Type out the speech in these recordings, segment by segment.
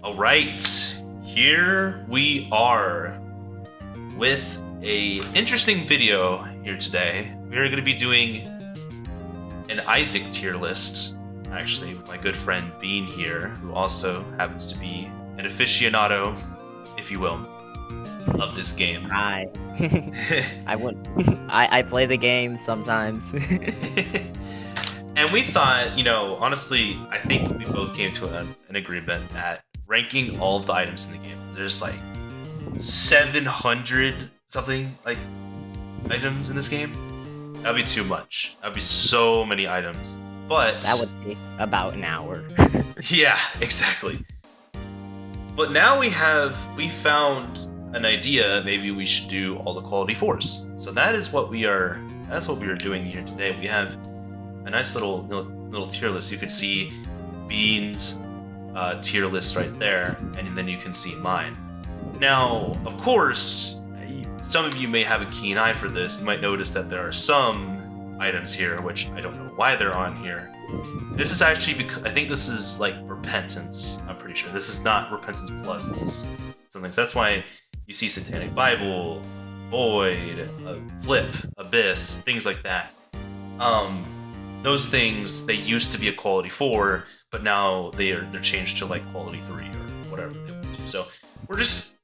Alright, here we are with a interesting video here today. We are going to be doing an Isaac tier list, actually, with my good friend Bean here, who also happens to be an aficionado, if you will, of this game. I play the game sometimes. And we thought, you know, honestly, I think we both came to an agreement that ranking all of the items in the game, there's like 700 something like items in this game. That'd be too much. That'd be so many items. But that would take about an hour. Yeah, exactly. But now we found an idea. Maybe we should do all the quality 4s. So that's what we are doing here today. We have a nice little tier list. You could see Bean's tier list right there, and then you can see mine. Now, of course, some of you may have a keen eye for this. You might notice that there are some items here, which I don't know why they're on here. This is actually because I think this is like Repentance. I'm pretty sure this is not Repentance Plus. This is something. So that's why you see Satanic Bible, Void, Flip, Abyss, things like that. Those things, they used to be a quality 4, but now they're changed to like quality 3 or whatever they want to. So we're just,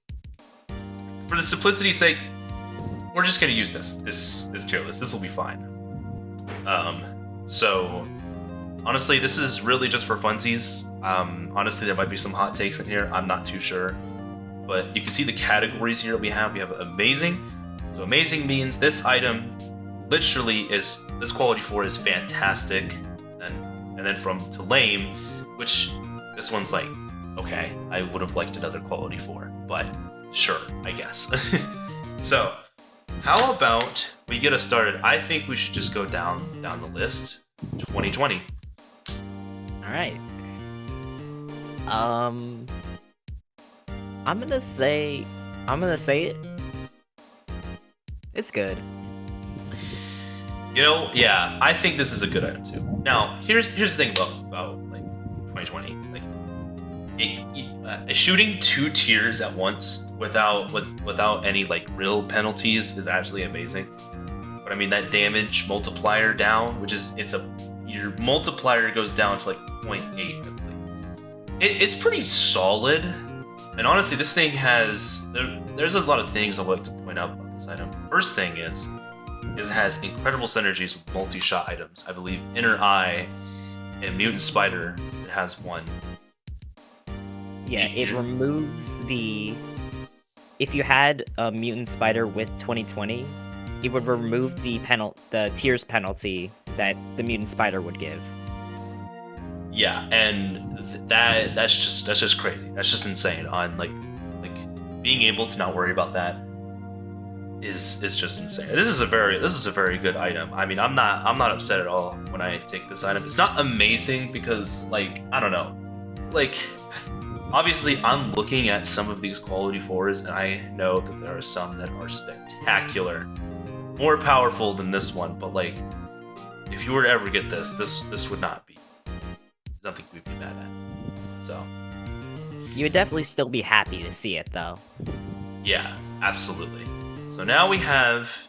for the simplicity's sake, we're just gonna use this tier list. This will be fine. So honestly, this is really just for funsies. Honestly, there might be some hot takes in here. I'm not too sure, but you can see the categories here. We have amazing. So amazing means this item literally is, this quality 4 is fantastic, and then to lame, which this one's like, okay, I would have liked another quality 4, but sure, I guess. So how about we get us started? I think we should just go down the list. 2020. All right. I'm gonna say it. It's good. You know, yeah, I think this is a good item too. Now, here's the thing about like 2020, like shooting 2 tiers at once without any like real penalties is absolutely amazing. But I mean, that damage multiplier down, which is your multiplier goes down to like 0.8. It's pretty solid, and honestly, this thing there's a lot of things I would like to point out about this item. First thing is it has incredible synergies with multi-shot items. I believe Inner Eye and Mutant Spider, it has one. Yeah, it removes the... If you had a Mutant Spider with 2020, it would remove the tiers penalty that the Mutant Spider would give. Yeah, and that's just crazy. That's just insane. On like being able to not worry about that is just insane. This is a very good item. I mean, I'm not upset at all when I take this item. It's not amazing because, like, I don't know, like, obviously I'm looking at some of these quality 4s and I know that there are some that are spectacular, more powerful than this one. But like, if you were to ever get this would not be something we'd be mad at. So you would definitely still be happy to see it, though. Yeah, absolutely. So now we have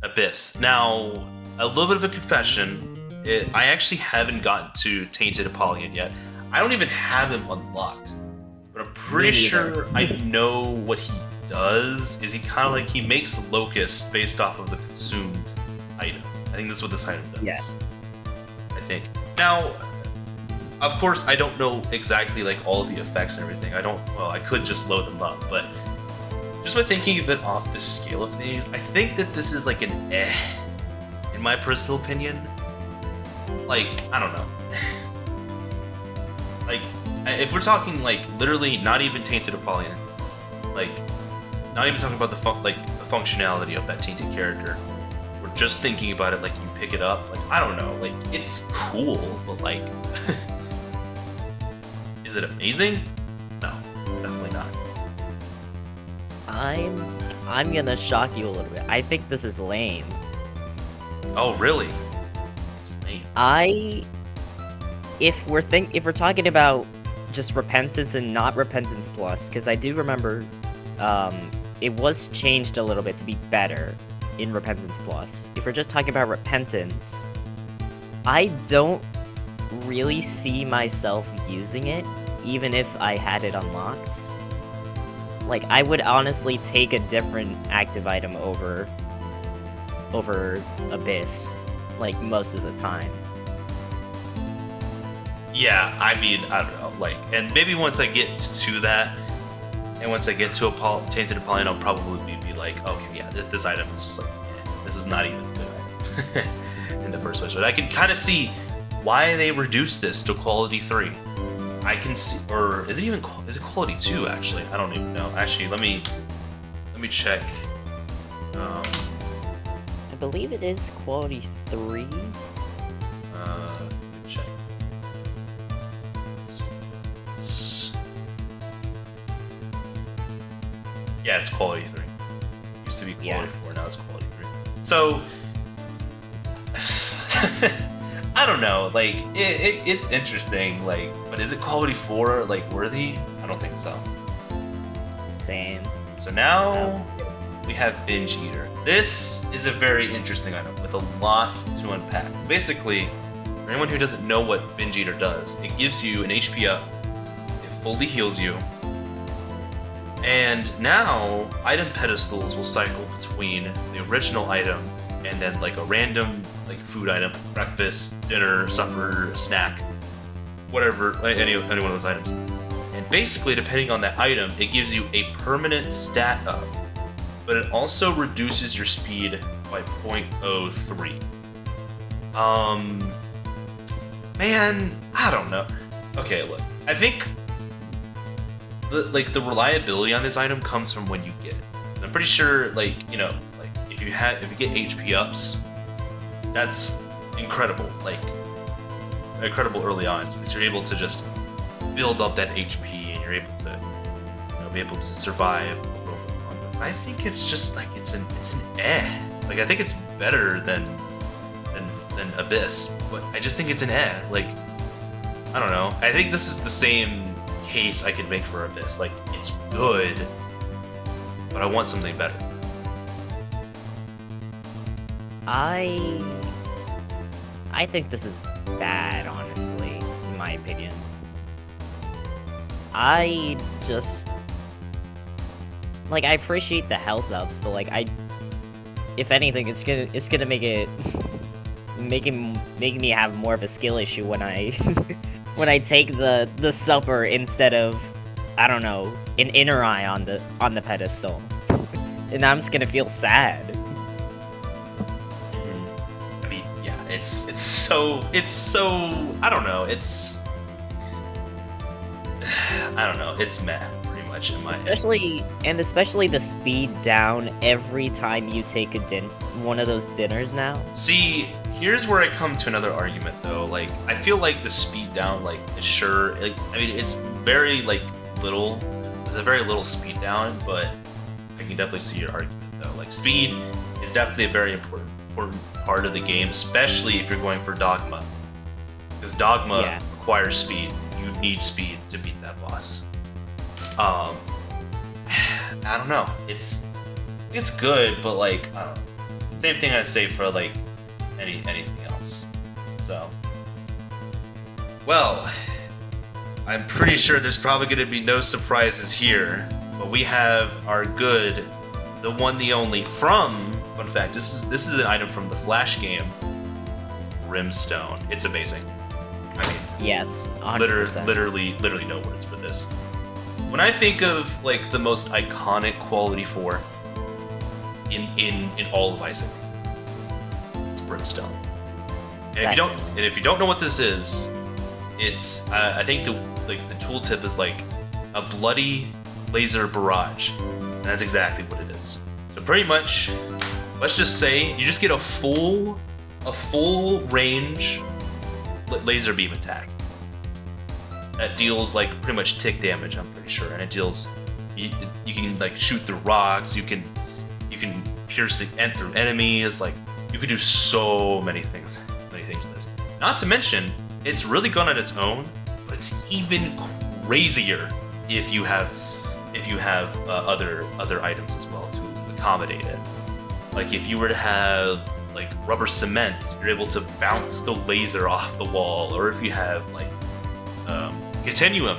Abyss. Now, a little bit of a confession. I actually haven't gotten to Tainted Apollyon yet. I don't even have him unlocked. But I'm pretty sure I know what he does. Is he kind of like, he makes locusts based off of the consumed item. I think that's what this item does. Yeah. I think. Now, of course, I don't know exactly like all of the effects and everything. I could just load them up, but just by thinking of it off the scale of things, I think that this is like an in my personal opinion. Like, I don't know. Like, if we're talking like literally not even Tainted Apollyon, like not even talking about the functionality of that tainted character, we're just thinking about it like you pick it up. Like, I don't know, like it's cool, but like Is it amazing? No, definitely not. I'm gonna shock you a little bit. I think this is lame. Oh, really? It's lame. If we're talking about just Repentance and not Repentance Plus, because I do remember it was changed a little bit to be better in Repentance Plus. If we're just talking about Repentance, I don't really see myself using it, even if I had it unlocked. Like, I would honestly take a different active item over Abyss, like, most of the time. Yeah, I mean, I don't know, like, and maybe once I get to that, and once I get to a Tainted Apollyon, I'll probably be like, okay, yeah, this item is just like, this is not even a good item in the first place. But I can kind of see why they reduced this to quality 3. I can see, or is it quality 2 actually? I don't even know. Actually, let me check. I believe it is quality 3. Let me check. Yeah, it's quality 3. Used to be quality 4, now it's quality 3. So I don't know, like, it's interesting, like, but is it quality 4, like, worthy? I don't think so. Same. So now we have Binge Eater. This is a very interesting item with a lot to unpack. Basically, for anyone who doesn't know what Binge Eater does, it gives you an HP up, it fully heals you, and now item pedestals will cycle between the original item and then like a random like food item, breakfast, dinner, supper, snack, whatever, any one of those items. And basically, depending on that item, it gives you a permanent stat up, but it also reduces your speed by 0.03. Man, I don't know. Okay, look, I think the reliability on this item comes from when you get it. I'm pretty sure, like, you know, like if you get HP ups, that's incredible. Like, incredible early on, because you're able to just build up that HP and you're able to, you know, be able to survive. I think it's just like it's an eh. Like, I think it's better than Abyss, but I just think it's an eh. Like, I don't know. I think this is the same case I could make for Abyss. Like, it's good, but I want something better. I think this is bad, honestly, in my opinion. I just, like, I appreciate the health ups, but like, if anything, it's gonna make me have more of a skill issue when I when I take the supper instead of, I don't know, an inner eye on the pedestal, and I'm just gonna feel sad. I mean, yeah, it's so I don't know, it's meh, pretty much, in my head. Especially the speed down every time you take one of those dinners now. See, here's where I come to another argument, though. Like, I feel like the speed down, like, is sure, like, I mean, it's very, like, little. There's a very little speed down, but I can definitely see your argument, though. Like, speed is definitely a very important part of the game, especially if you're going for Dogma. Because Dogma requires speed. You need speed to beat that boss. I don't know. It's good, but, like, I don't know. Same thing I say for, like, anything else. So, well, I'm pretty sure there's probably going to be no surprises here, but we have our good, the one, the only, from, fun fact, this is an item from the Flash game, Brimstone. It's amazing. I mean, yes, 100%. literally no words for this. When I think of, like, the most iconic quality 4 in all of Isaac, it's Brimstone. And if you don't know what this is, it's I think the tooltip is like a bloody laser barrage, and that's exactly what it is. So pretty much, let's just say you just get a full range laser beam attack. that deals like pretty much tick damage. I'm pretty sure, and it deals. You can like shoot through rocks. You can pierce through enemies. Like you could do so many things with this. Not to mention, it's really good on its own, but it's even crazier if you have other items as well to accommodate it. Like if you were to have like rubber cement, you're able to bounce the laser off the wall, or if you have like continuum.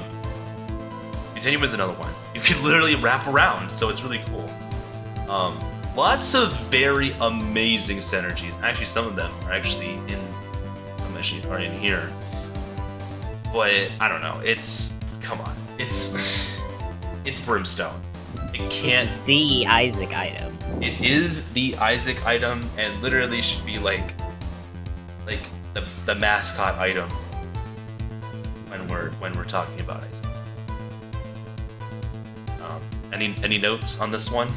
Continuum is another one. You can literally wrap around, so it's really cool. Lots of very amazing synergies. Actually, some of them are actually in here. But I don't know. Come on. It's Brimstone. It can't. It's the Isaac item. It is the Isaac item, and literally should be like the mascot item when we're talking about Isaac. Any notes on this one?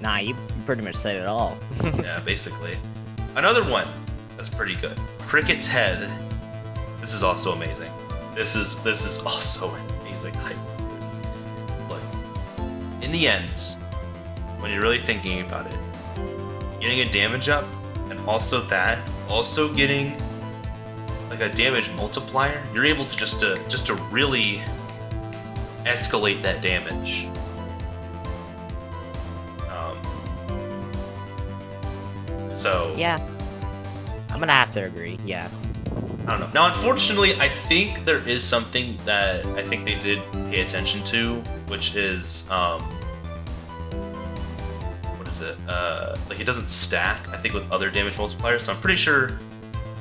Nah, you pretty much said it all. Yeah, basically. Another one that's pretty good. Cricket's Head. This is also amazing. This is also amazing. Look, in the end, when you're really thinking about it, getting a damage up, and also getting like a damage multiplier, you're able to just to really escalate that damage. So yeah, I'm gonna have to agree. Yeah. I don't know. Now, unfortunately, I think there is something that I think they did pay attention to, which is what is it? Like it doesn't stack. I think with other damage multipliers. So I'm pretty sure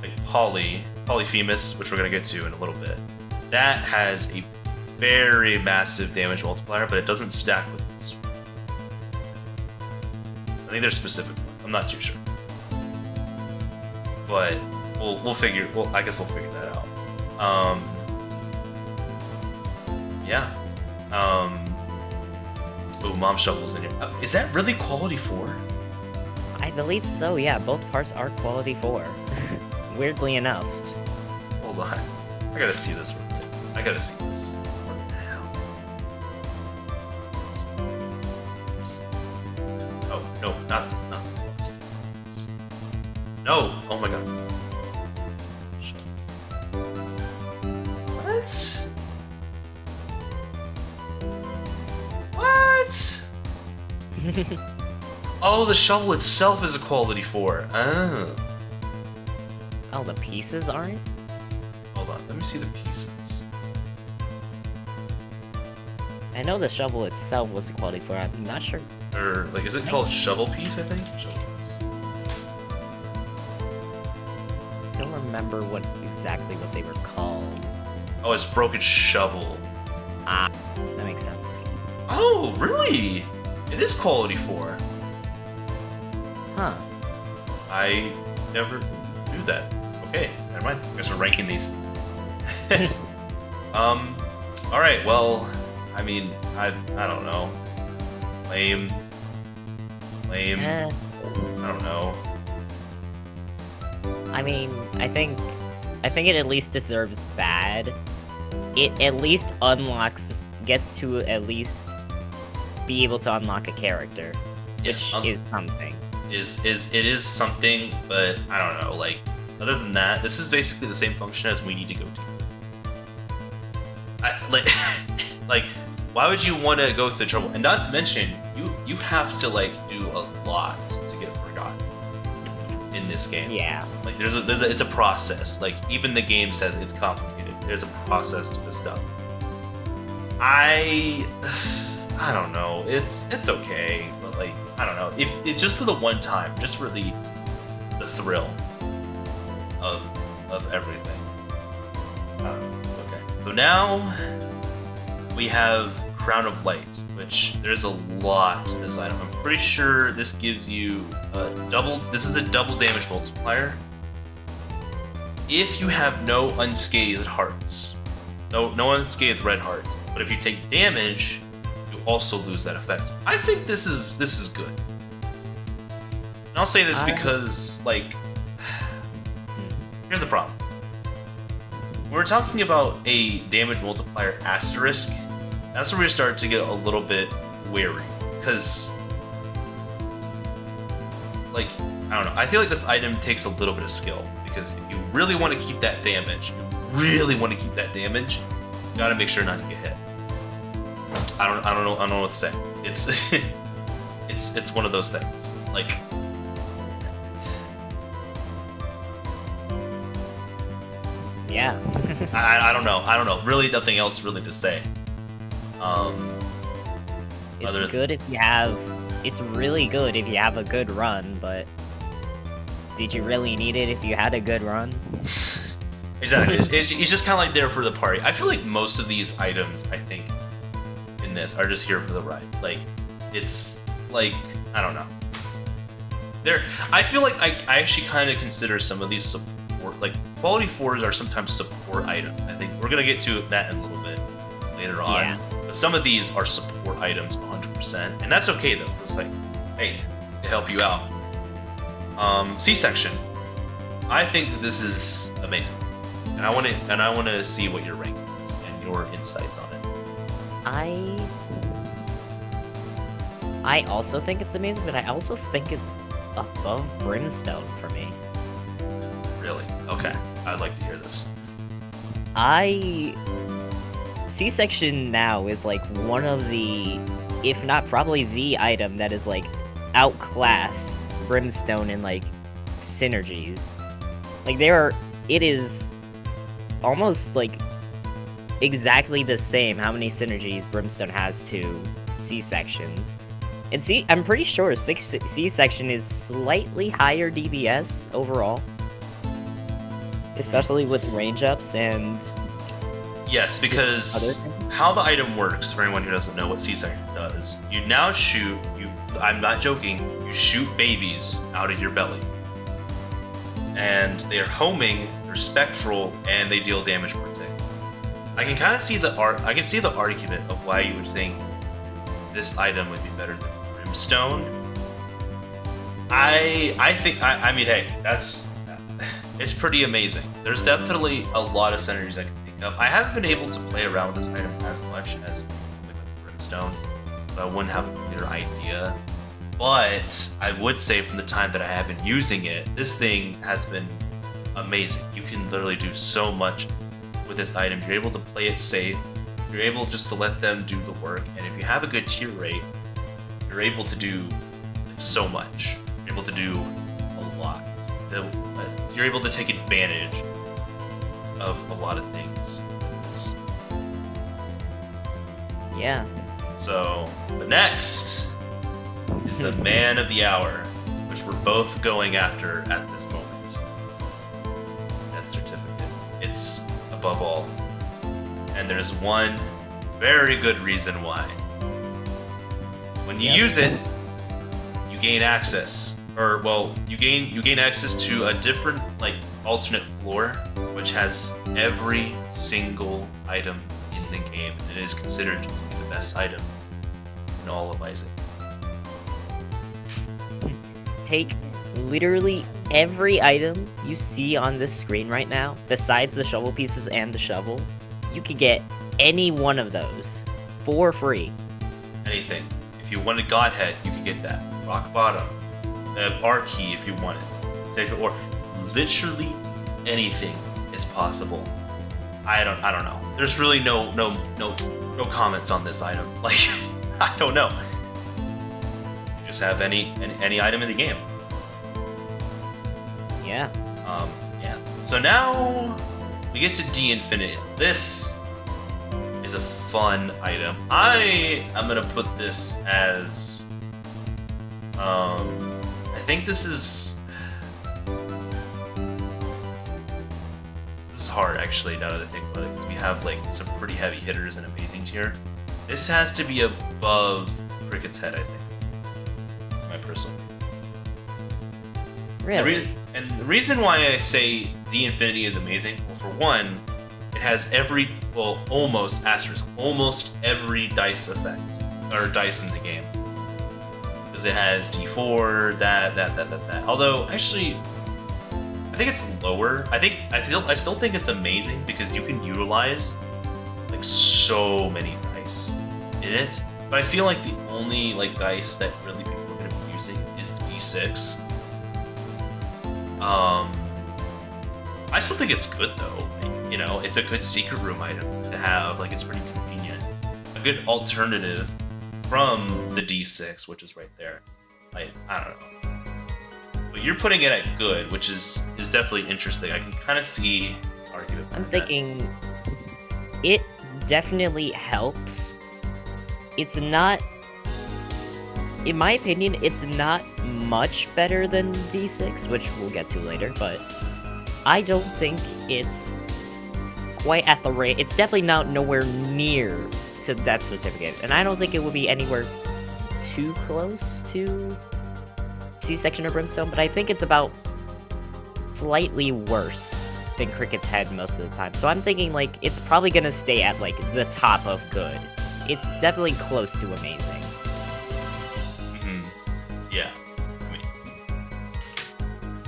like Polyphemus, which we're gonna get to in a little bit, that has a very massive damage multiplier, but it doesn't stack with this. I think there's specific ones. I'm not too sure, but we'll figure. Well, I guess we'll figure that out. Yeah. Ooh, Mom Shovel's in here. Is that really quality 4? I believe so. Yeah, both parts are quality 4. Weirdly enough. Hold on. I gotta see this one. I gotta see this. Oh no, not. No! Oh my god. What? What? Oh, the shovel itself is a quality 4. Oh. Oh, the pieces aren't? Hold on, let me see the pieces. I know the shovel itself was a quality 4. I'm not sure. Or, like, is it called shovel piece, I think? Shovel piece. I don't remember exactly what they were called. Oh, it's broken shovel. Ah, that makes sense. Oh, really? It is quality 4. Huh. I never knew that. Okay, never mind. I guess we're ranking these. Alright, well, I mean, I don't know. Lame. I don't know. I mean, I think it at least deserves bad. It at least gets to at least be able to unlock a character, which is something. It is something, but I don't know. Like, other than that, this is basically the same function as We Need to Go Deep. Like, why would you want to go through the trouble? And not to mention, you have to like do a lot to get forgotten in this game. Yeah. Like, it's a process. Like, even the game says it's complicated. There's a process to this stuff. I don't know. It's okay, but like, I don't know. If it's just for the one time, just for the thrill of everything. Okay. So now we have Crown of Light, which there's a lot to this item. I'm pretty sure this gives you a double. This is a double damage multiplier. If you have no unscathed hearts, no unscathed red hearts, but if you take damage, you also lose that effect. I think this is good. And I'll say this because, like, here's the problem. we're talking about a damage multiplier asterisk, that's where we start to get a little bit wary. Because, like, I don't know. I feel like this item takes a little bit of skill. Because if you really want to keep that damage, you gotta make sure not to get hit. I don't know what to say. It's it's one of those things. Like, yeah. I don't know. Really, nothing else really to say. It's good if you have. It's really good if you have a good run, but did you really need it if you had a good run? Exactly. It's just kind of like there for the party. I feel like most of these items, I think, in this are just here for the ride. Like, it's like, I don't know. I feel like I actually kind of consider some of these support, like quality 4s are sometimes support items. I think we're gonna get to that in a little bit later on. Yeah. But some of these are support items 100%, and that's okay though. It's like, hey, to help you out. C-section. I think that this is amazing, and I want to see what your ranking is and your insights on it. I also think it's amazing, but I also think it's above Brimstone for me. Really? Okay. I'd like to hear this. C-section now is like one of the, if not probably the item that is like outclassed Brimstone in like synergies. Like it is almost like exactly the same how many synergies Brimstone has to C-sections. And I'm pretty sure C-section is slightly higher DBS overall. Especially with range ups and... Yes, because how the item works, for anyone who doesn't know what C-section does, you now shoot, I'm not joking, you shoot babies out of your belly. And they are homing, they're spectral, and they deal damage per tick. I can kind of see the argument of why you would think this item would be better than Brimstone. I mean, hey, it's pretty amazing. There's definitely a lot of synergies I can think of. I haven't been able to play around with this item as much as something like Brimstone, so I wouldn't have a clear idea. But I would say from the time that I have been using it, this thing has been amazing. You can literally do so much with this item. You're able to play it safe. You're able just to let them do the work. And if you have a good tier rate, you're able to do so much. You're able to do a lot. You're able to take advantage of a lot of things. Yeah. So, the next is the man of the hour, which we're both going after at this moment. That certificate. It's above all. And there's one very good reason why. When you use it, you gain access. Or, well, you gain access to a different, like, alternate floor, which has every single item in the game. And it is considered to be the best item in all of Isaac. Take literally every item you see on this screen right now, besides the shovel pieces and the shovel, you could get any one of those for free. Anything. If you wanted Godhead, you could get that. Rock Bottom. R key if you want it. Save it, or literally anything is possible. I don't know. There's really no comments on this item. Like, I don't know. You just have any item in the game. Yeah. Yeah. So now we get to D Infinity. This is a fun item. I am gonna put this as I think this is hard actually now that I think about it, because we have like some pretty heavy hitters in amazing tier. This has to be above Cricket's Head, I think. My personal opinion. Really? The reason why I say D Infinity is amazing, well, for one, it has almost every dice effect, or dice in the game. Because it has D4, that. Although, actually, I think it's lower. I still think it's amazing because you can utilize like so many dice in it. But I feel like the only like dice that really people are going to be using is the D6. I still think it's good though. You know, it's a good secret room item to have. Like, it's pretty convenient. A good alternative from the D6, which is right there. I don't know. But you're putting it at good, which is definitely interesting. I can kind of see argument. I'm thinking it definitely helps. It's not, in my opinion, it's not much better than D6, which we'll get to later, but I don't think it's quite at the rate. It's definitely not nowhere near to Death Certificate, and I don't think it would be anywhere too close to C-Section or Brimstone, but I think it's about slightly worse than Cricket's Head most of the time. So I'm thinking, like, it's probably gonna stay at, like, the top of good. It's definitely close to amazing. Yeah. I mean,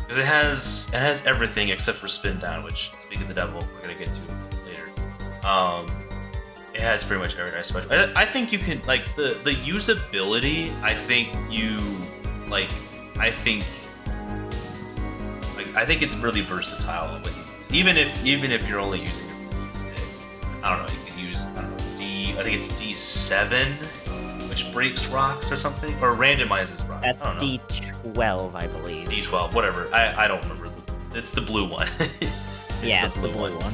because it has everything except for Spin Down, which, speaking of the devil, we're gonna get to later. It has pretty much every nice special. I think you can, like, the usability. I think it's really versatile. Even if you're only using it for D6, I don't know. You can use I think it's D7, which breaks rocks or something, or randomizes rocks. That's D12, I believe. D12, whatever. I don't remember. It's the blue one. It's the blue one.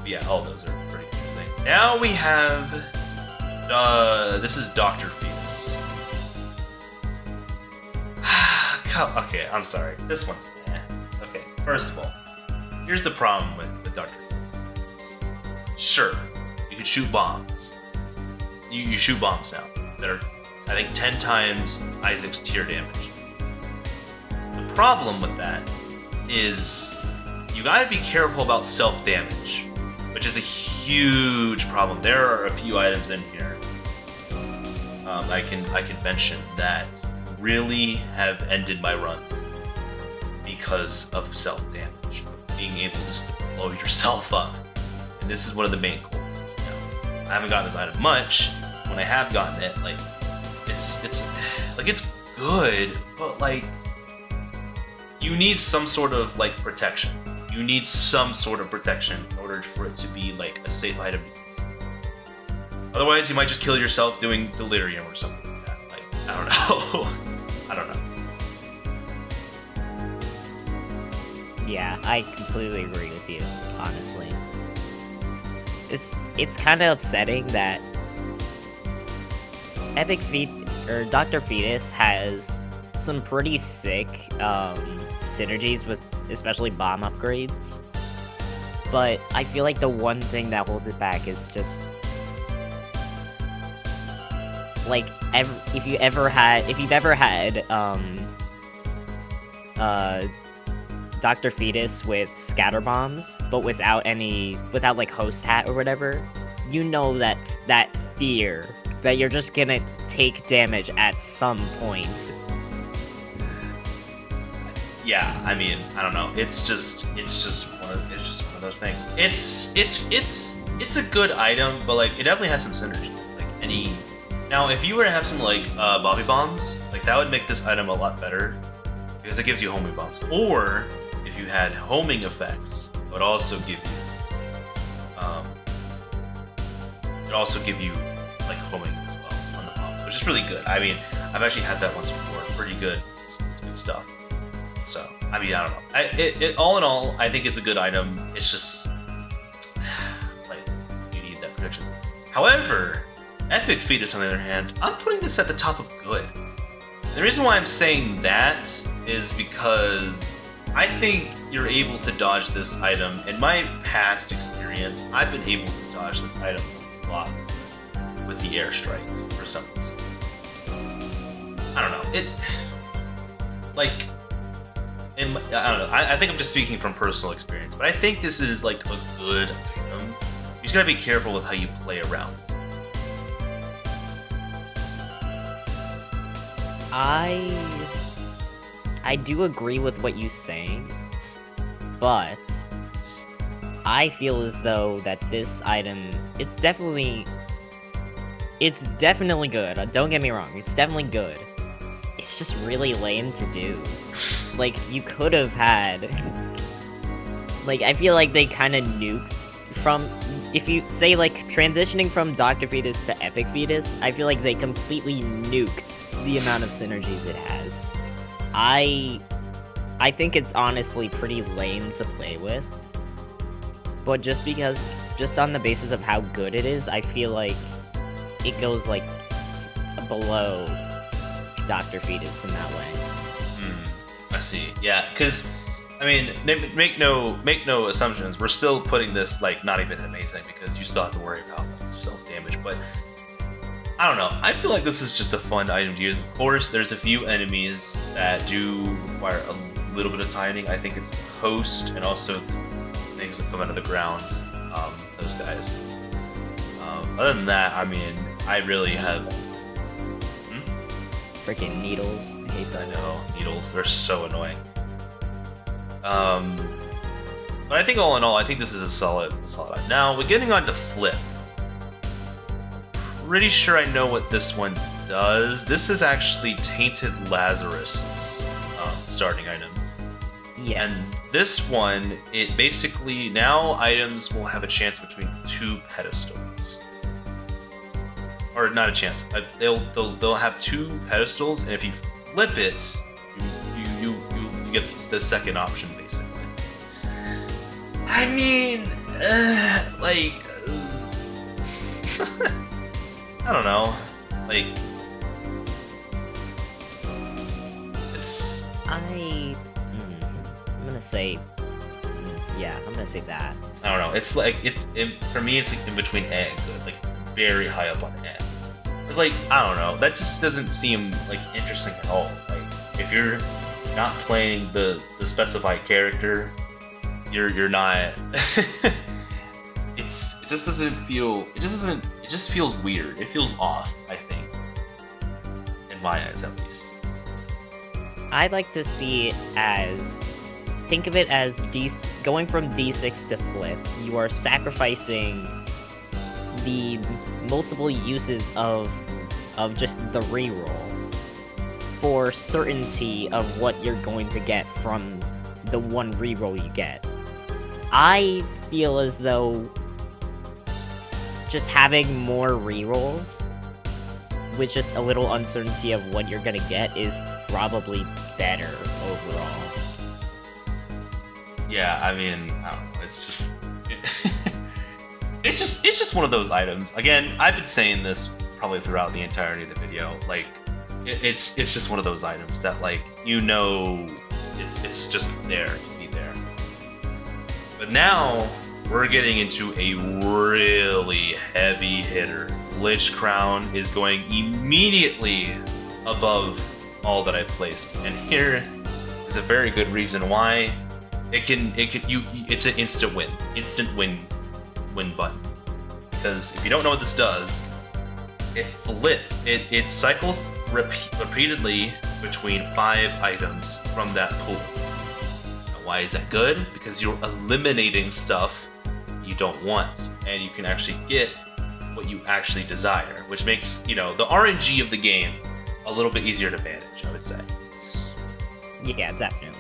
Yeah, all those are pretty interesting. Now we have this is Dr. Fetus. Okay, I'm sorry. This one's okay. First of all, here's the problem with Dr. Fetus. Sure, you can shoot bombs. You shoot bombs now that are, I think, 10 times Isaac's tier damage. The problem with that is you gotta be careful about self-damage, which is a huge problem. There are a few items in here I can mention that really have ended my runs because of self-damage, of being able just to blow yourself up. And this is one of the main culprits. I haven't gotten this item much. When I have gotten it, like, it's good, but like, you need some sort of like protection. You need some sort of protection in order for it to be like a safe item to use. Otherwise, you might just kill yourself doing delirium or something like that. Like, I don't know. I don't know. Yeah, I completely agree with you, honestly. It's kind of upsetting that Dr. Fetus has some pretty sick synergies with especially bomb upgrades, but I feel like the one thing that holds it back is just like if you've ever had Dr. Fetus with scatter bombs, but without like host hat or whatever, you know that fear that you're just gonna take damage at some point. Yeah, I mean, I don't know. It's just one of those things. It's a good item, but like, it definitely has some synergies. Like any. Now, if you were to have some like Bobby bombs, like that would make this item a lot better because it gives you homing bombs. Or if you had homing effects, it would also give you like homing as well on the bombs, which is really good. I mean, I've actually had that once before. Pretty good stuff. So, I mean, I don't know. All in all, I think it's a good item. It's just like, you need that protection. However, Epic Fetus, on the other hand, I'm putting this at the top of good. The reason why I'm saying that is because I think you're able to dodge this item. In my past experience, I've been able to dodge this item a lot with the airstrikes for some reason. I don't know. I don't know. I think I'm just speaking from personal experience, but I think this is like a good item. You just gotta be careful with how you play around. I do agree with what you're saying, but I feel as though that this item, it's definitely good. Don't get me wrong, it's definitely good. It's just really lame to do. Like, you could have had... Like, I feel like they kind of nuked from... If you say, like, transitioning from Dr. Fetus to Epic Fetus, I feel like they completely nuked the amount of synergies it has. I think it's honestly pretty lame to play with. But just on the basis of how good it is, I feel like it goes, like, below Dr. Fetus in that way. I see. Yeah, because, I mean, make no assumptions. We're still putting this, like, not even amazing, because you still have to worry about, like, self-damage, but I don't know. I feel like this is just a fun item to use. Of course, there's a few enemies that do require a little bit of timing. I think it's the host and also things that come out of the ground, those guys. Other than that, I mean, I really have... Freaking needles. I hate those. I know, needles, they're so annoying. But I think all in all, I think this is a solid item. Now, we're getting on to Flip. Pretty sure I know what this one does. This is actually Tainted Lazarus's starting item. Yes. And this one, it basically, now items will have a chance between 2 pedestals. Or not a chance. They'll have 2 pedestals, and if you flip it, you get the second option, basically. I mean, like, I don't know, like, it's. I'm gonna say, yeah, I'm gonna say that. I don't know. It's like for me, it's like in between A and good, like very high up on A. It's like, I don't know, that just doesn't seem like interesting at all. Like, if you're not playing the specified character, you're not. It just doesn't feel. It just feels weird. It feels off, I think, in my eyes at least. I'd like to see it as, think of it as going from D6 to Flip. You are sacrificing the multiple uses of just the reroll for certainty of what you're going to get from the one reroll you get. I feel as though just having more rerolls with just a little uncertainty of what you're gonna get is probably better overall. Yeah, I mean, I don't know. It's just, it's just one of those items. Again, I've been saying this probably throughout the entirety of the video. Like, it's just one of those items that, like, you know, it's just there to be there. But now we're getting into a really heavy hitter. Lich Crown is going immediately above all that I placed, and here is a very good reason why. It's an instant win button. Because if you don't know what this does, it cycles repeatedly between 5 items from that pool. Now, why is that good? Because you're eliminating stuff you don't want, and you can actually get what you actually desire, which makes, you know, the RNG of the game a little bit easier to manage, I would say. Yeah, definitely.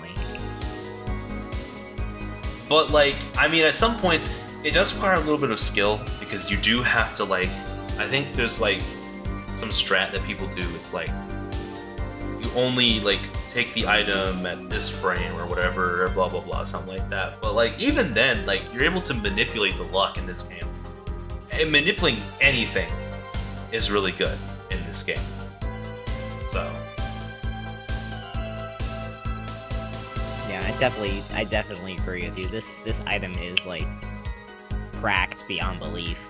But, like, I mean, at some points, it does require a little bit of skill, because you do have to, like, I think there's, like, some strat that people do. It's like, you only, like, take the item at this frame or whatever, blah, blah, blah, something like that. But, like, even then, like, you're able to manipulate the luck in this game. And manipulating anything is really good in this game. So... I definitely agree with you. This item is, like, cracked beyond belief.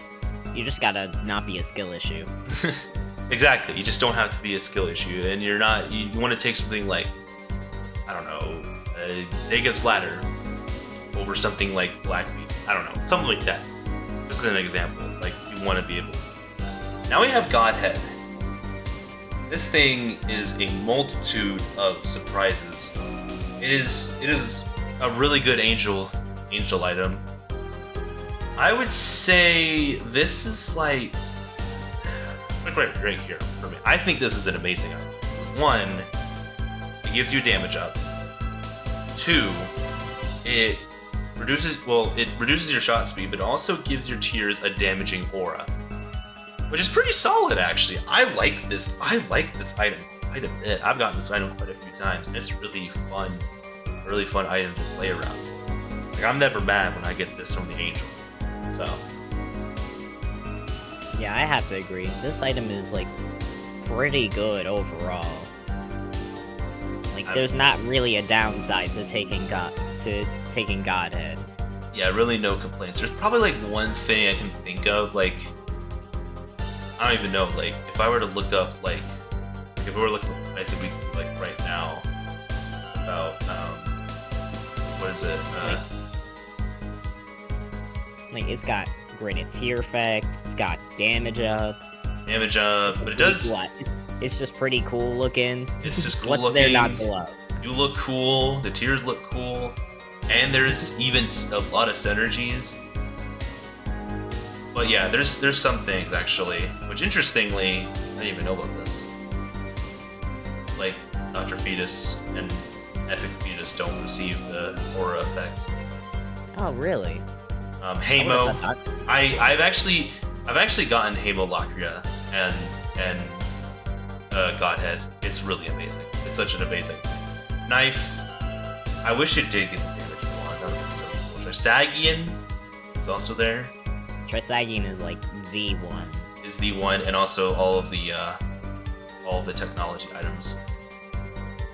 You just gotta not be a skill issue. Exactly. You just don't have to be a skill issue, and you're not. You want to take something like, I don't know, Jacob's Ladder over something like Blackweed. I don't know, something like that. This is an example. Like, you want to be able to do that. Now we have Godhead. This thing is a multitude of surprises. It is a really good angel item. I would say this is like right here for me. I think this is an amazing item. One, it gives you damage up. Two, it reduces your shot speed, but also gives your tiers a damaging aura, which is pretty solid actually. I like this item quite a bit. I've gotten this item quite a few times, and it's really fun item to play around. Like, I'm never mad when I get this from the angel. So yeah, I have to agree. This item is like pretty good overall. Like, there's not really a downside to taking Godhead. Yeah, really no complaints. There's probably like one thing I can think of, like I don't even know, like if I were to look up like if we were looking at nice week like right now about what is it? Like it's got graded tier effect, it's got damage up, but it does. It's just pretty cool looking. It's just cool What's looking. there not to love? You look cool. The tiers look cool, and there's even a lot of synergies. But yeah, there's some things actually, which interestingly, I didn't even know about this. Like Dr. Fetus and Epic Fetus don't receive the aura effect. Oh really? Hamo. I've actually gotten Hamo Lacria and Godhead. It's really amazing. It's such an amazing knife. I wish it did get the damage one. That would be so cool. Trisagian is also there. Trisagian is like the one. Is the one, and also all of the technology items.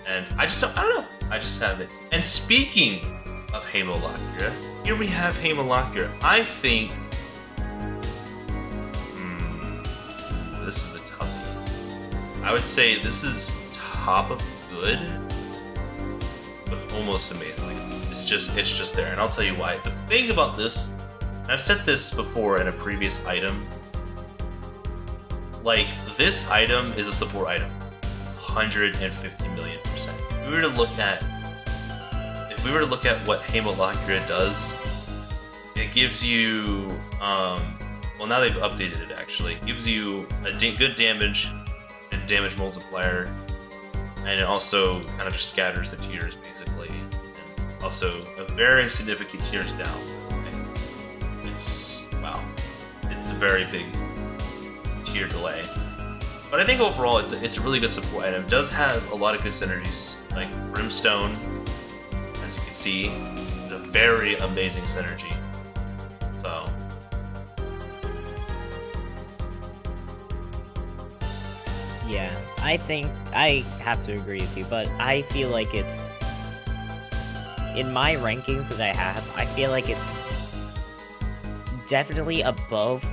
And I don't know. I just have it. And speaking of Hamo Lacria, here we have Hamo Lacria. I think this is a toughie. I would say this is top of good, but almost amazing. Like it's just there, and I'll tell you why. The thing about this, and I've said this before in a previous item, like this item is a support item, 150 million%. If we were to look at what Hamo Lacria does, it gives you well, now they've updated it actually. It gives you a good damage and damage multiplier, and it also kind of just scatters the tiers basically, and also a very significant tiers down. Okay? It's a very big tier delay. But I think overall it's a really good support item. It does have a lot of good synergies, like Brimstone, as you can see, a very amazing synergy. So yeah, I think I have to agree with you, but I feel like it's in my rankings that I have, I feel like it's definitely above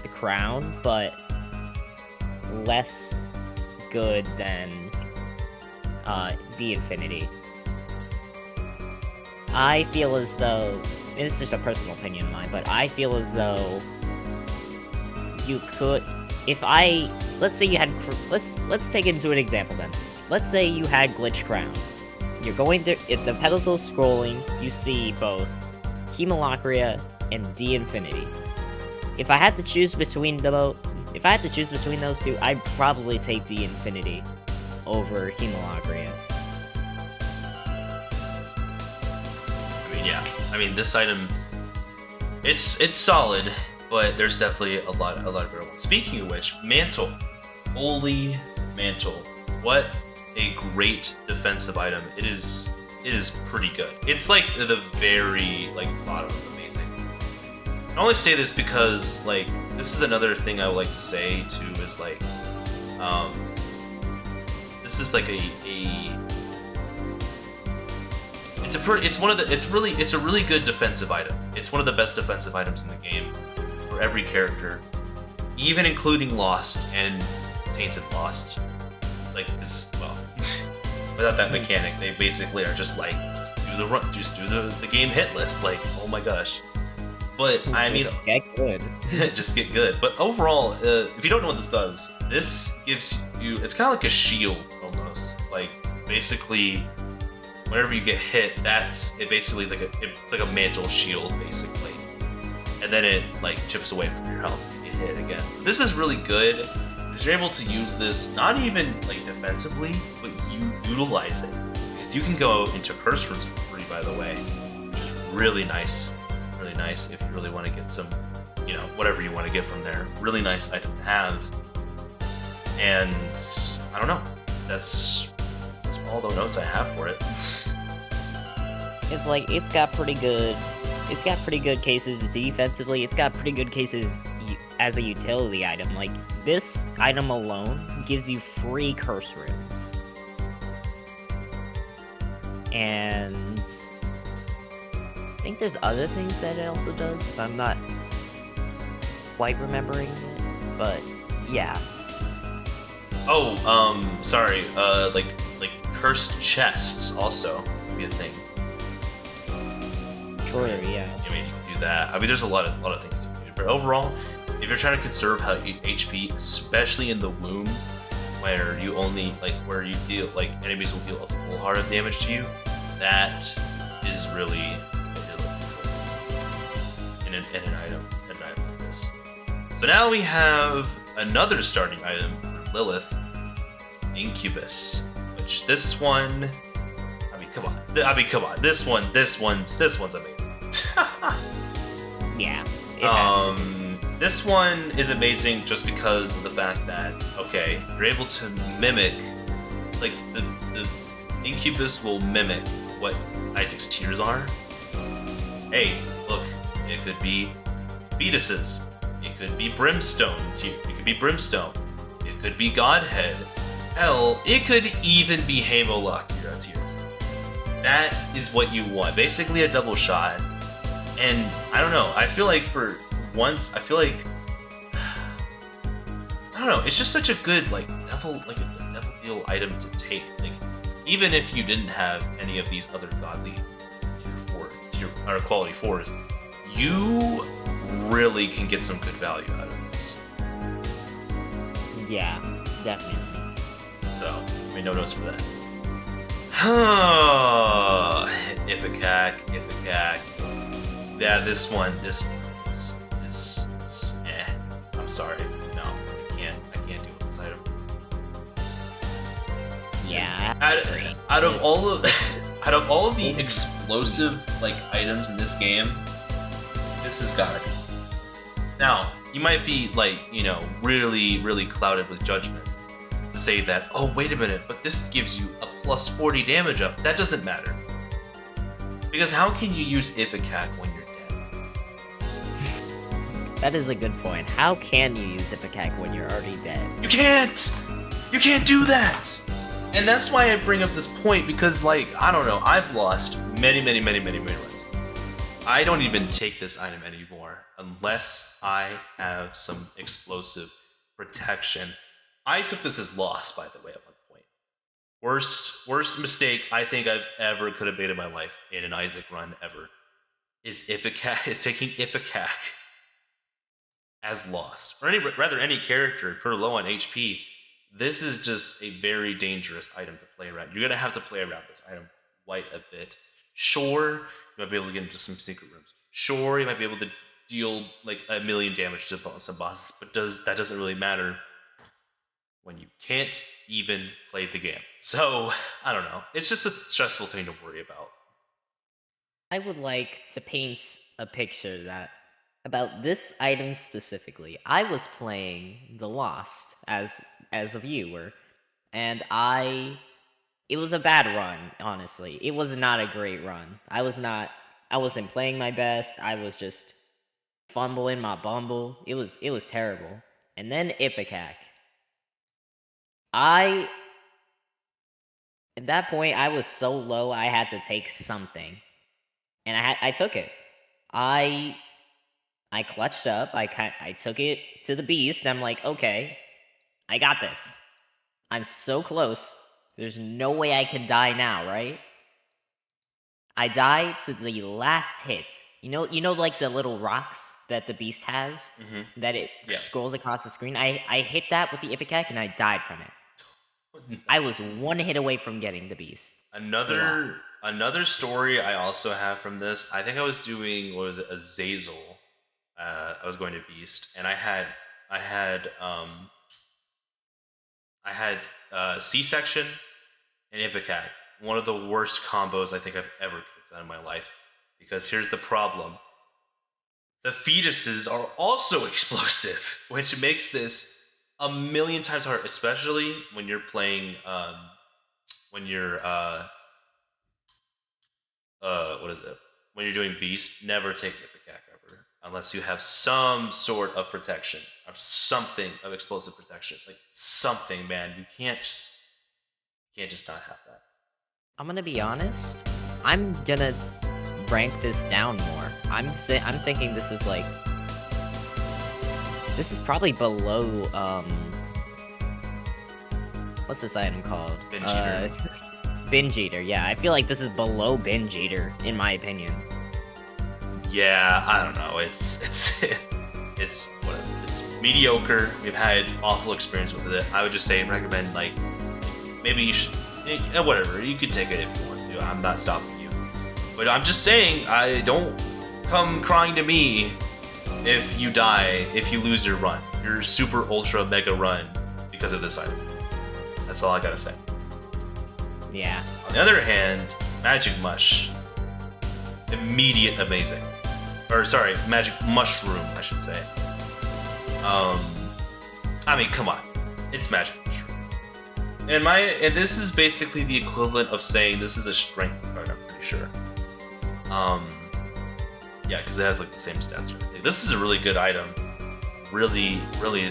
the crown, but less good than D Infinity. I feel as though, and this is just a personal opinion of mine, but I feel as though you could, let's say you had, let's take it into an example then. Let's say you had Glitch Crown. You're going to, if the pedestal's scrolling, you see both Hamo Lacria and D Infinity. If I had to choose between those two, I'd probably take D Infinity over Hamo Lacria. I mean, this item, it's solid, but there's definitely a lot of better ones. Speaking of which, Mantle, holy Mantle, what a great defensive item! It is pretty good. It's like the very bottom of amazing. I only say this because this is another thing I would like to say too is this is like it's a really good defensive item. It's one of the best defensive items in the game for every character, even including Lost and Tainted Lost. Without that mechanic, they basically are just do the game hit list. Oh my gosh. But I mean, Get good. just get good. But overall, if you don't know what this does, this gives you, it's kind of like a shield almost. Like basically, whenever you get hit, that's it. Basically, it's like a mantle shield basically, and then it like chips away from your health when you get hit again. This is really good because you're able to use this not even like defensively, but you utilize it because you can go into curse rooms for free. By the way, which is really nice. Really nice if you really want to get some, whatever you want to get from there. Really nice item to have. And I don't know. That's all the notes I have for it. It's like it's got pretty good cases defensively. It's got pretty good cases as a utility item. Like this item alone gives you free curse rooms. And I think there's other things that it also does, if I'm not quite remembering it, but yeah. Oh, sorry. Like cursed chests also would be a thing. Sure, yeah. I mean, you can do that. I mean, there's a lot of things you can do. But overall, if you're trying to conserve HP, especially in the womb, where you only where you deal enemies will deal a full heart of damage to you, that is really in an item like this. So now we have another starting item for Lilith, Incubus, which this one, I mean, come on, this one's amazing. Yeah. This one is amazing just because of the fact that you're able to mimic, like the Incubus will mimic what Isaac's tears are. Hey, look. It could be fetuses. It could be brimstone. It could be brimstone. It could be Godhead. Hell, it could even be Hamolocura tears. That is what you want. Basically a double shot. And I don't know. I feel like for once, I don't know. It's just such a good a devil deal item to take. Like even if you didn't have any of these other godly tier 4 or quality 4s. You really can get some good value out of this. Yeah, definitely. So, I mean, no notes for that. Ipecac. Yeah, this one is I'm sorry. No, I can't deal with this item. Yeah. Out of all of the explosive items in this game, this has gotta be. Now, you might be really, really clouded with judgment to say that, oh, wait a minute, but this gives you a plus 40 damage up. That doesn't matter. Because how can you use Ipecac when you're dead? That is a good point. How can you use Ipecac when you're already dead? You can't! You can't do that! And that's why I bring up this point, because I don't know, I've lost many runs. I don't even take this item anymore unless I have some explosive protection. I took this as loss, by the way, at one point. Worst mistake I think I've ever could have made in my life in an Isaac run ever is taking Ipecac as lost, or any character for low on HP. This is just a very dangerous item to play around. You're gonna have to play around this item quite a bit. Sure, you might be able to get into some secret rooms. Sure, you might be able to deal 1 million damage to some bosses, but that doesn't really matter when you can't even play the game. So, I don't know. It's just a stressful thing to worry about. I would like to paint a picture about this item specifically. I was playing The Lost as a viewer, and it was a bad run, honestly. It was not a great run. I wasn't playing my best. I was just fumbling my bumble. It was terrible. And then Ipecac. At that point, I was so low, I had to take something. And I took it. I clutched up. I took it to the beast. I'm like, okay, I got this. I'm so close. There's no way I can die now, right? I die to the last hit. You know, like the little rocks that the beast has that it Yeah. scrolls across the screen. I hit that with the Ipecac and I died from it. I was one hit away from getting the beast. Another story I also have from this. I think I was doing, what was it, a Zazel. I was going to Beast, and I had C-section and Ipecac. One of the worst combos I think I've ever done in my life. Because here's the problem: the fetuses are also explosive, which makes this a million times harder, especially when you're playing when you're what is it? When you're doing Beast, never take Ipecac ever, unless you have some sort of protection or something of explosive protection, like something, man. You can't just not have that. I'm gonna be honest. I'm gonna rank this down more. I'm thinking this is like, this is probably below what's this item called? Binge Eater. Binge Eater. Yeah, I feel like this is below Binge Eater in my opinion. Yeah, I don't know. It's whatever. It's mediocre. We've had awful experience with it. I would just say recommend, like, maybe you should, whatever. You can take it if you want to. I'm not stopping you. But I'm just saying, I don't come crying to me if you die, if you lose your run, your super ultra mega run because of this item. That's all I gotta say. Yeah. On the other hand, Magic Mush, immediate amazing. Or sorry, Magic Mushroom, I should say. I mean, come on, it's Magic Mushroom. And this is basically the equivalent of saying this is a strength card, I'm pretty sure. Yeah, because it has like the same stats and everything. This is a really good item. Really, really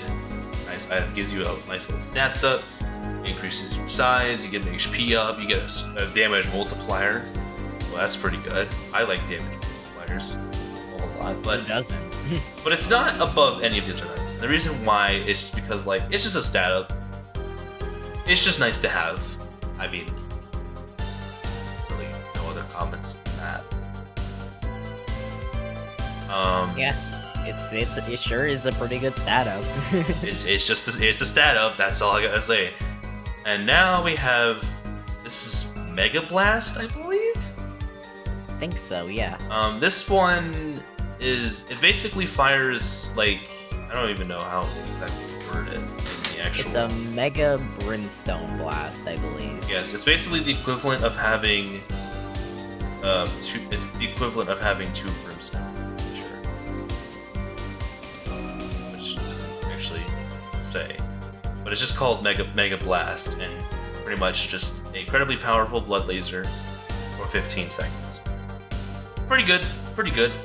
nice item. Gives you a nice little stats up. Increases your size. You get an HP up. You get a damage multiplier. Well, that's pretty good. I like damage multipliers a whole lot, but it doesn't. But it's not above any of the other items. The reason why is because, like, it's just a stat up. It's just nice to have. I mean, really no other comments than that. Yeah, it sure is a pretty good stat up. it's a stat up. That's all I gotta say. And now we have, this is Mega Blast, I believe. I think so. Yeah. This one it basically fires, like, I don't even know how exactly to word it in the actual. It's a Mega Brimstone Blast, I believe. Yes, it's basically the equivalent of having it's the equivalent of having two brimstone. Which doesn't actually say, but it's just called Mega Blast, and pretty much just an incredibly powerful blood laser for 15 seconds. Pretty good.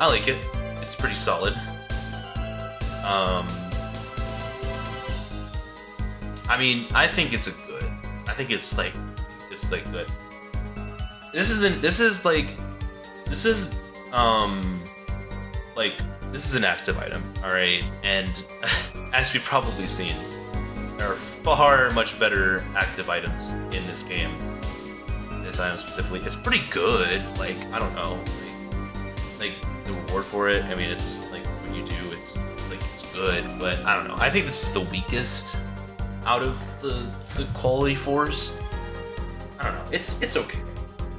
I like it. It's pretty solid. I mean, I think it's good. Good. This is an active item, alright? And as we've probably seen, there are far much better active items in this game. This item specifically. It's pretty good. Like, I don't know. Like the reward for it, I mean, it's like when you do, it's like it's good, but I don't know. I think this is the weakest out of the quality fours. I don't know. It's okay,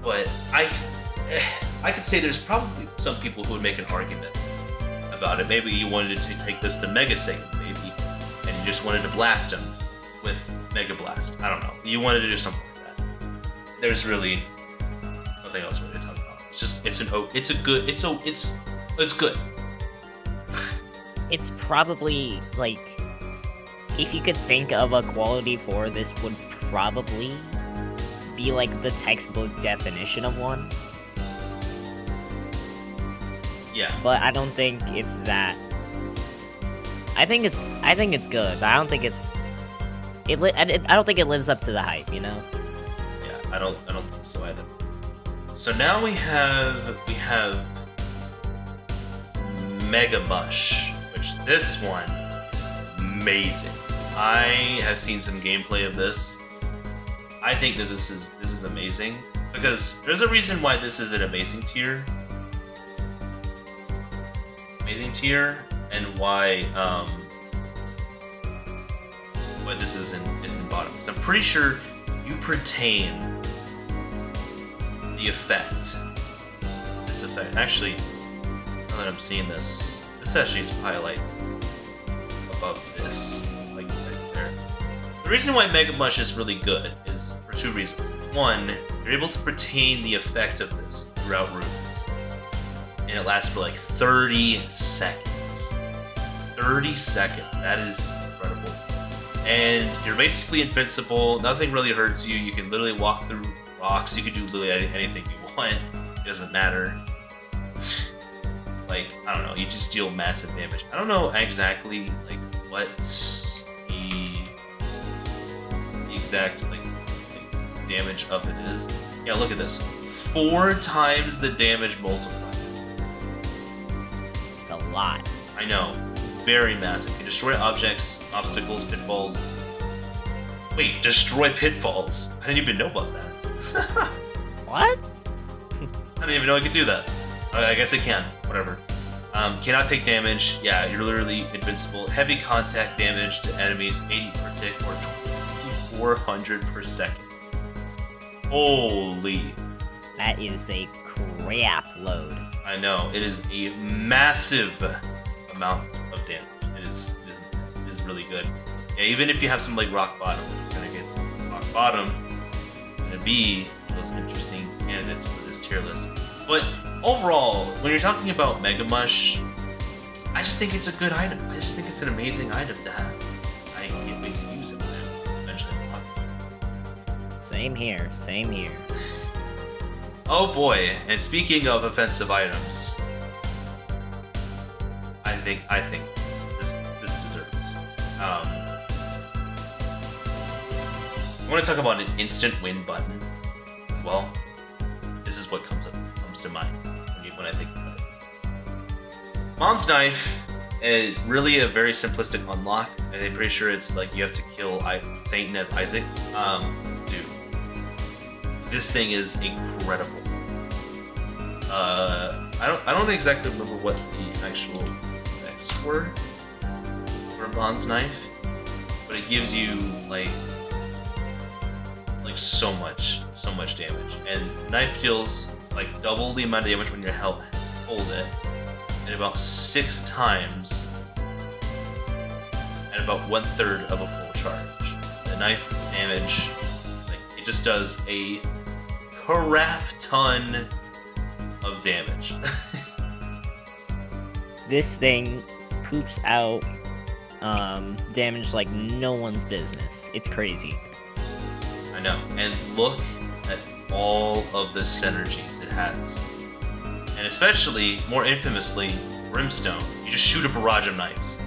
but I could say there's probably some people who would make an argument about it. Maybe you wanted to take this to Mega Satan, maybe, and you just wanted to blast him with Mega Blast. I don't know. You wanted to do something like that. There's really nothing else really to talk about. It's just it's good. It's probably, like, if you could think of a quality 4, this would probably be like the textbook definition of one. Yeah. But I don't think it's that. I think it's good, but I don't think I don't think it lives up to the hype, you know? Yeah, I don't think so either. So now we have Mega Mush, which this one is amazing. I have seen some gameplay of this. I think that this is amazing because there's a reason why this is an amazing tier. second tier and why this isn't bottom. Because I'm pretty sure you pertain the effect. This effect. Actually, now that I'm seeing this actually is probably like above this, like right there. The reason why Mega Mush is really good is for two reasons. One, you're able to retain the effect of this throughout rooms, and it lasts for like 30 seconds. 30 seconds. That is incredible. And you're basically invincible. Nothing really hurts you. You can literally walk through rocks. You can do literally anything you want. It doesn't matter. Like, I don't know. You just deal massive damage. I don't know exactly like what the exact like damage of it is. Yeah, look at this. 4 times the damage multiplied. It's a lot. I know. Very massive. You destroy objects, obstacles, pitfalls. Wait, destroy pitfalls? I didn't even know about that. What? I didn't even know I could do that. I guess I can. Whatever. Cannot take damage. Yeah, you're literally invincible. Heavy contact damage to enemies, 80 per tick or 2400 per second. Holy. That is a crap load. I know. It is a massive amount of damage. It is really good. Yeah, even if you have some like rock bottom, which we're gonna get to rock bottom, it's gonna be those interesting candidates for this tier list. But overall, when you're talking about Mega Mush, I just think it's a good item. I just think it's an amazing item to have. I can't wait to use it eventually. Same here. Same here. Oh boy! And speaking of offensive items, I think this deserves. I want to talk about an instant win button as well. This is what comes to mind when I think about it. Mom's Knife is really a very simplistic unlock, and I'm pretty sure it's like you have to kill Satan as Isaac. Dude, this thing is incredible. I don't exactly remember what the actual effects were for Mom's Knife, but it gives you like so much damage, and knife deals like double the amount of damage when you hold it, and about 6 times, and about 1/3 of a full charge. The knife damage, like it just does a crap ton of damage. This thing poops out damage like no one's business. It's crazy. I know, and look at all of the synergies it has. And especially, more infamously, Brimstone. You just shoot a barrage of knives.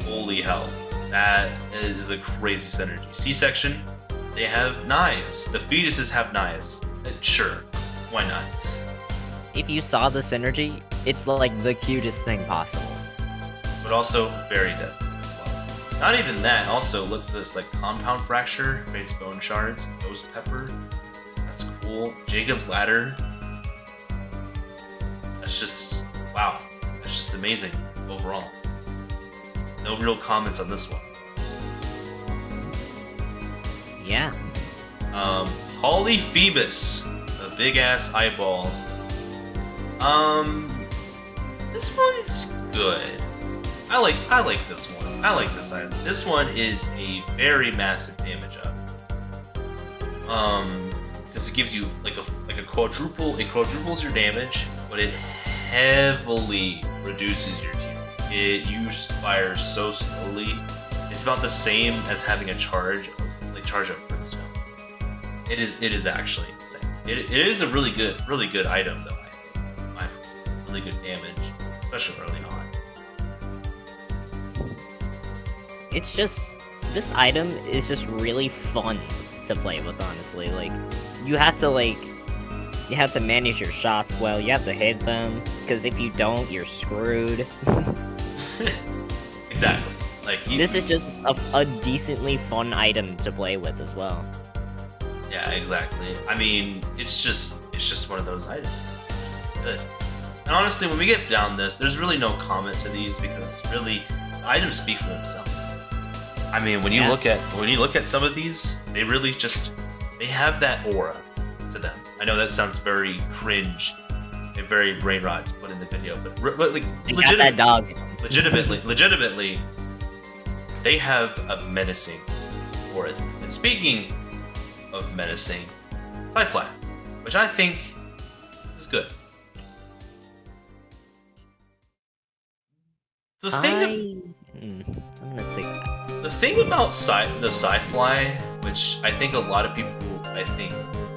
Holy hell. That is a crazy synergy. C-section, they have knives. The fetuses have knives. Sure, why not? If you saw the synergy, it's like the cutest thing possible. But also very deadly as well. Not even that, also look at this, like compound fracture, creates bone shards, ghost pepper. That's cool. Jacob's ladder. That's just, wow. That's just amazing overall. No real comments on this one. Yeah. Polyphoebus, a big ass eyeball. This one's good. I like this one. I like this item. This one is a very massive damage up. Because it gives you like a quadruple. It quadruples your damage, but it heavily reduces your tears. You fire so slowly. It's about the same as having a charge up Brimstone. It is actually insane. It is a really good item though. I think really good damage, especially early on. It's just, this item is just really fun to play with, honestly. Like, you have to manage your shots well, you have to hit them, because if you don't, you're screwed. Exactly. Like this is just a decently fun item to play with as well. Yeah, exactly. I mean, it's just one of those items. And honestly, when we get down this, there's really no comment to these because really, the items speak for themselves. I mean, when you look at some of these, they really just have that aura to them. I know that sounds very cringe and very brain rot to put in the video, but like legitimately, they have a menacing aura. And speaking of menacing, Sci-Fly, which I think is good. The thing I'm gonna say that. The thing about the Sci-Fly, which I think a lot of people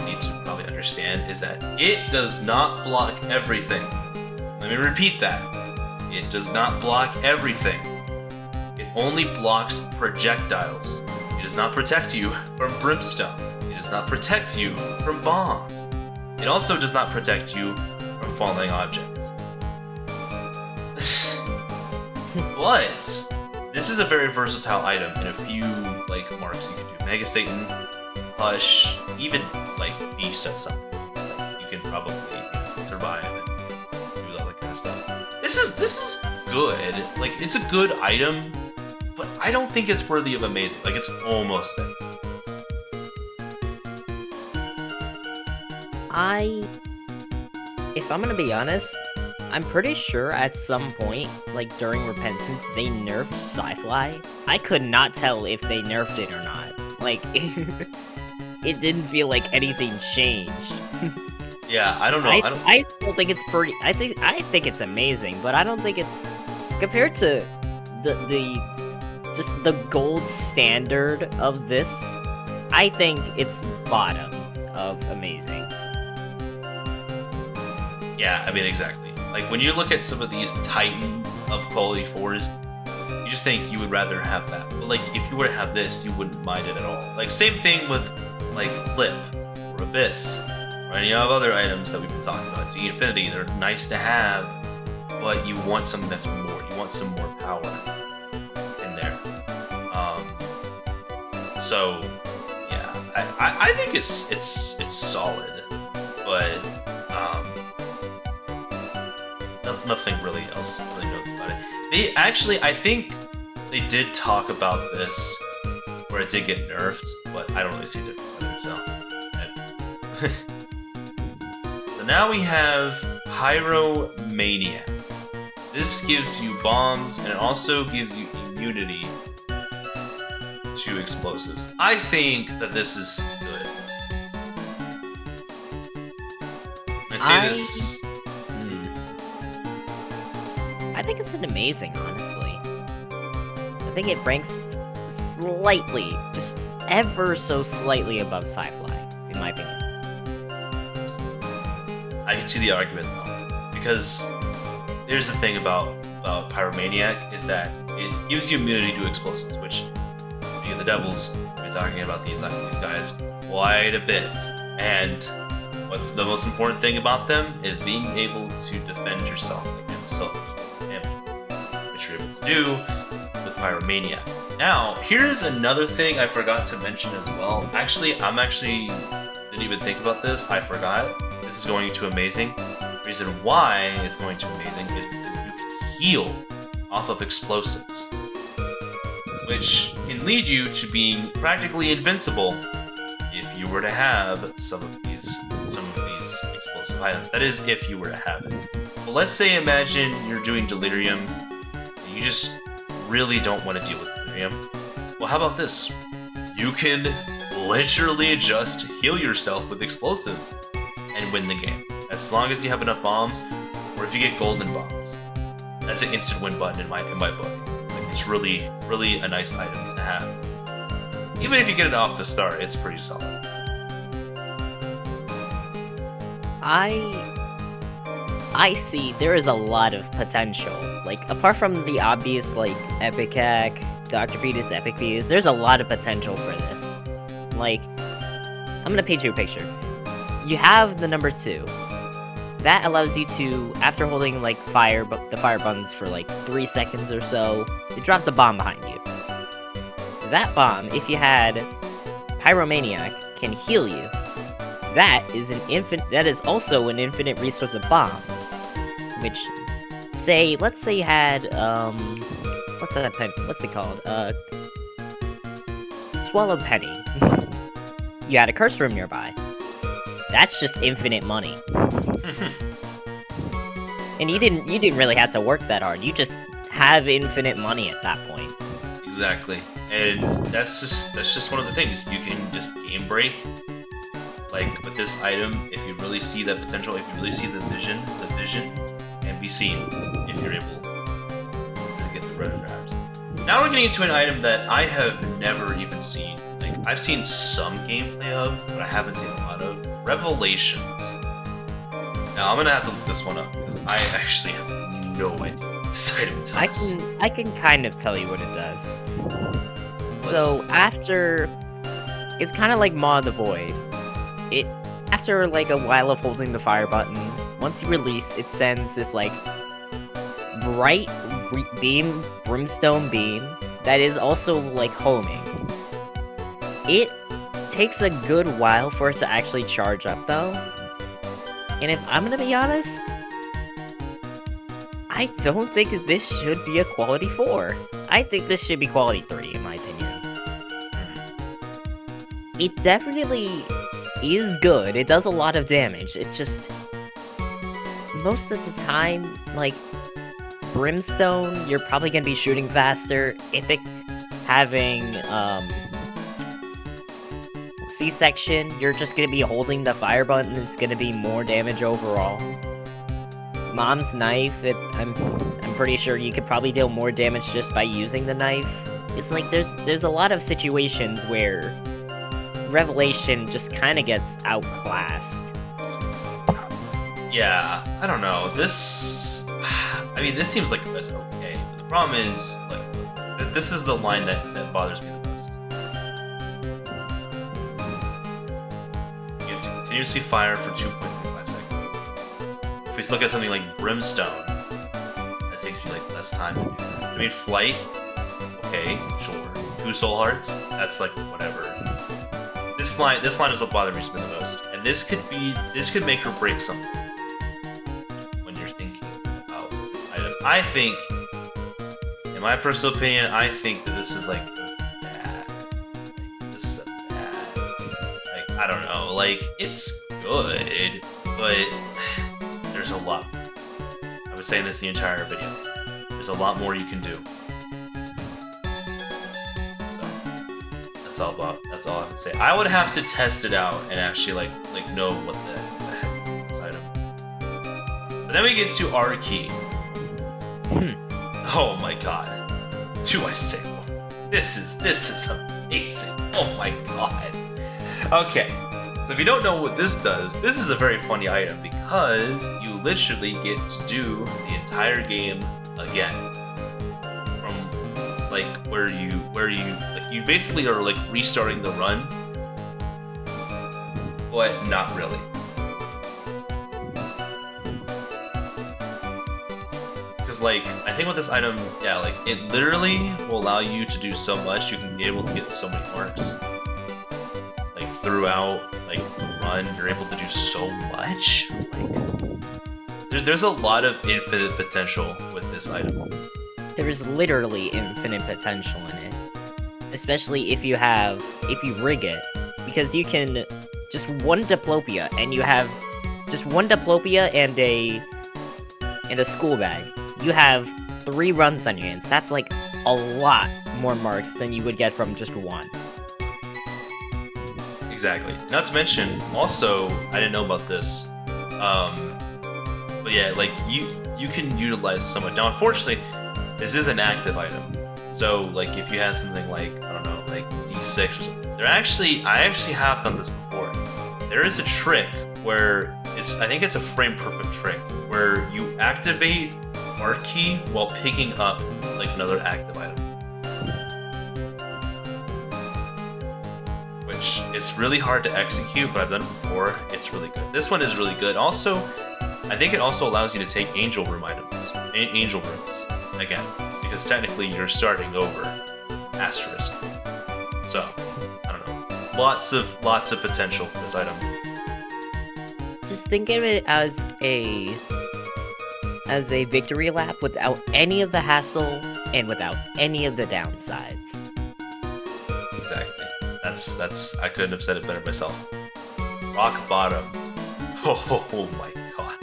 need to probably understand, is that it does not block everything. Let me repeat that. It does not block everything. It only blocks projectiles. It does not protect you from brimstone. It does not protect you from bombs. It also does not protect you from falling objects. But this is a very versatile item in a few marks you can do. Mega Satan, Hush, even Beast at some points. You can probably survive and do all that kind of stuff. This is good. It's a good item, but I don't think it's worthy of amazing. It's almost there. If I'm gonna be honest, I'm pretty sure at some point, during Repentance, they nerfed Sci-Fly. I could not tell if they nerfed it or not. It didn't feel like anything changed. Yeah, I don't know. I still think it's pretty. I think it's amazing, but I don't think it's compared to the gold standard of this. I think it's bottom of amazing. Yeah, I mean exactly. When you look at some of these titans of quality 4s, you just think you would rather have that. But if you were to have this, you wouldn't mind it at all. Same thing with Flip or Abyss or any of other items that we've been talking about. D Infinity, they're nice to have, but you want something that's more. You want some more power in there. So yeah, I think it's solid, but nothing really else notes about it. I think they did talk about this where it did get nerfed, but I don't really see a difference there. So now we have Pyromaniac. This gives you bombs, and it also gives you immunity to explosives. I think that this is good. I see this. I think it's an amazing, honestly. I think it ranks slightly, just ever so slightly above Sci-Fly, in my opinion. I can see the argument though, because here's the thing about Pyromaniac is that it gives you immunity to explosives, which being the Devils, we're talking about these guys quite a bit. And what's the most important thing about them is being able to defend yourself against self-explosive damage, which you're able to do with Pyromaniac. Now, here's another thing I forgot to mention as well. I'm actually didn't even think about this. I forgot. This is going to amazing. The reason why it's going to amazing is because you can heal off of explosives, which can lead you to being practically invincible if you were to have some of these explosive items. That is, if you were to have it. But let's say, imagine you're doing Delirium, and you just really don't want to deal with Delirium. Well, how about this? You can literally just heal yourself with explosives and win the game. As long as you have enough bombs, or if you get golden bombs. That's an instant win button in my book. It's really, really a nice item to have. Even if you get it off the start, it's pretty solid. I see there is a lot of potential. Apart from the obvious, Epic Hack, Dr. Fetus, Epic Fetus, there's a lot of potential for this. I'm gonna paint you a picture. You have the number 2. That allows you to, after holding, the fire buttons for, 3 seconds or so, it drops a bomb behind you. That bomb, if you had Pyromaniac, can heal you. that is also an infinite resource of bombs. Which, let's say you had, what's it called? Swallowed Penny. You had a curse room nearby. That's just infinite money. And you didn't really have to work that hard. You just have infinite money at that point. Exactly. And that's just one of the things. You can just game break. Like with this item, if you really see that potential, if you really see the vision can be seen if you're able to get the red traps. Now we're getting into an item that I have never even seen. Like, I've seen some gameplay of, but I haven't seen a lot of. Revelations. Now I'm gonna have to look this one up because I actually have no idea what this item does. I can kind of tell you what it does. So after, it's kind of like Maw of the Void. After like a while of holding the fire button, once you release, it sends this like bright brimstone beam that is also like homing. It takes a good while for it to actually charge up though. And if I'm gonna be honest, I don't think this should be a quality 4. I think this should be quality 3 in my opinion. It definitely is good. It does a lot of damage. It just, most of the time, like, Brimstone, you're probably gonna be shooting faster. Epic having, C-section, you're just gonna be holding the fire button. It's gonna be more damage overall. Mom's knife, I'm pretty sure you could probably deal more damage just by using the knife. It's like there's a lot of situations where Revelation just kind of gets outclassed. Yeah, I don't know. This seems like that's okay. But the problem is, like, this is the line that bothers me the most. You have to continuously fire for 2.35 seconds. If we look at something like Brimstone, that takes you like less time to do that. I mean, Flight, okay, sure. 2 soul hearts, that's like whatever. This line is what bothers me the most, and this could make or break something when you're thinking about this item. I think, in my personal opinion, I think that this is like bad. Like, this is bad. Like, I don't know. Like, it's good, but there's a lot. I was saying this the entire video. There's a lot more you can do. That's all I can say. I would have to test it out and actually like know what the heck is this item. But then we get to our key. Oh my god. Do I say more? This is amazing. Oh my god. Okay. So if you don't know what this does, this is a very funny item because you literally get to do the entire game again. Like where you basically are like restarting the run, but not really. Because like I think with this item, yeah, like it literally will allow you to do so much. You can be able to get so many marks. Like throughout like the run, you're able to do so much. Like there's a lot of infinite potential with this item. There's literally infinite potential in it. Especially if you rig it. Because you can just one diplopia and you have just one diplopia and a school bag. You have 3 runs on your hands. That's like a lot more marks than you would get from just one. Exactly. Not to mention, also, I didn't know about this. But yeah, like you can utilize so much. Now unfortunately, this is an active item, so like if you had something like, I don't know, like D6 or something, I actually have done this before. There is a trick where I think it's a frame perfect trick, where you activate Marquee while picking up like another active item. Which is really hard to execute, but I've done it before. It's really good. This one is really good. Also, I think it also allows you to take Angel Room items, Angel Rooms. Again, because technically you're starting over, asterisk. So, I don't know. Lots of potential for this item. just think of it as a victory lap without any of the hassle and without any of the downsides. Exactly. That's I couldn't have said it better myself. Rock bottom. Oh my god.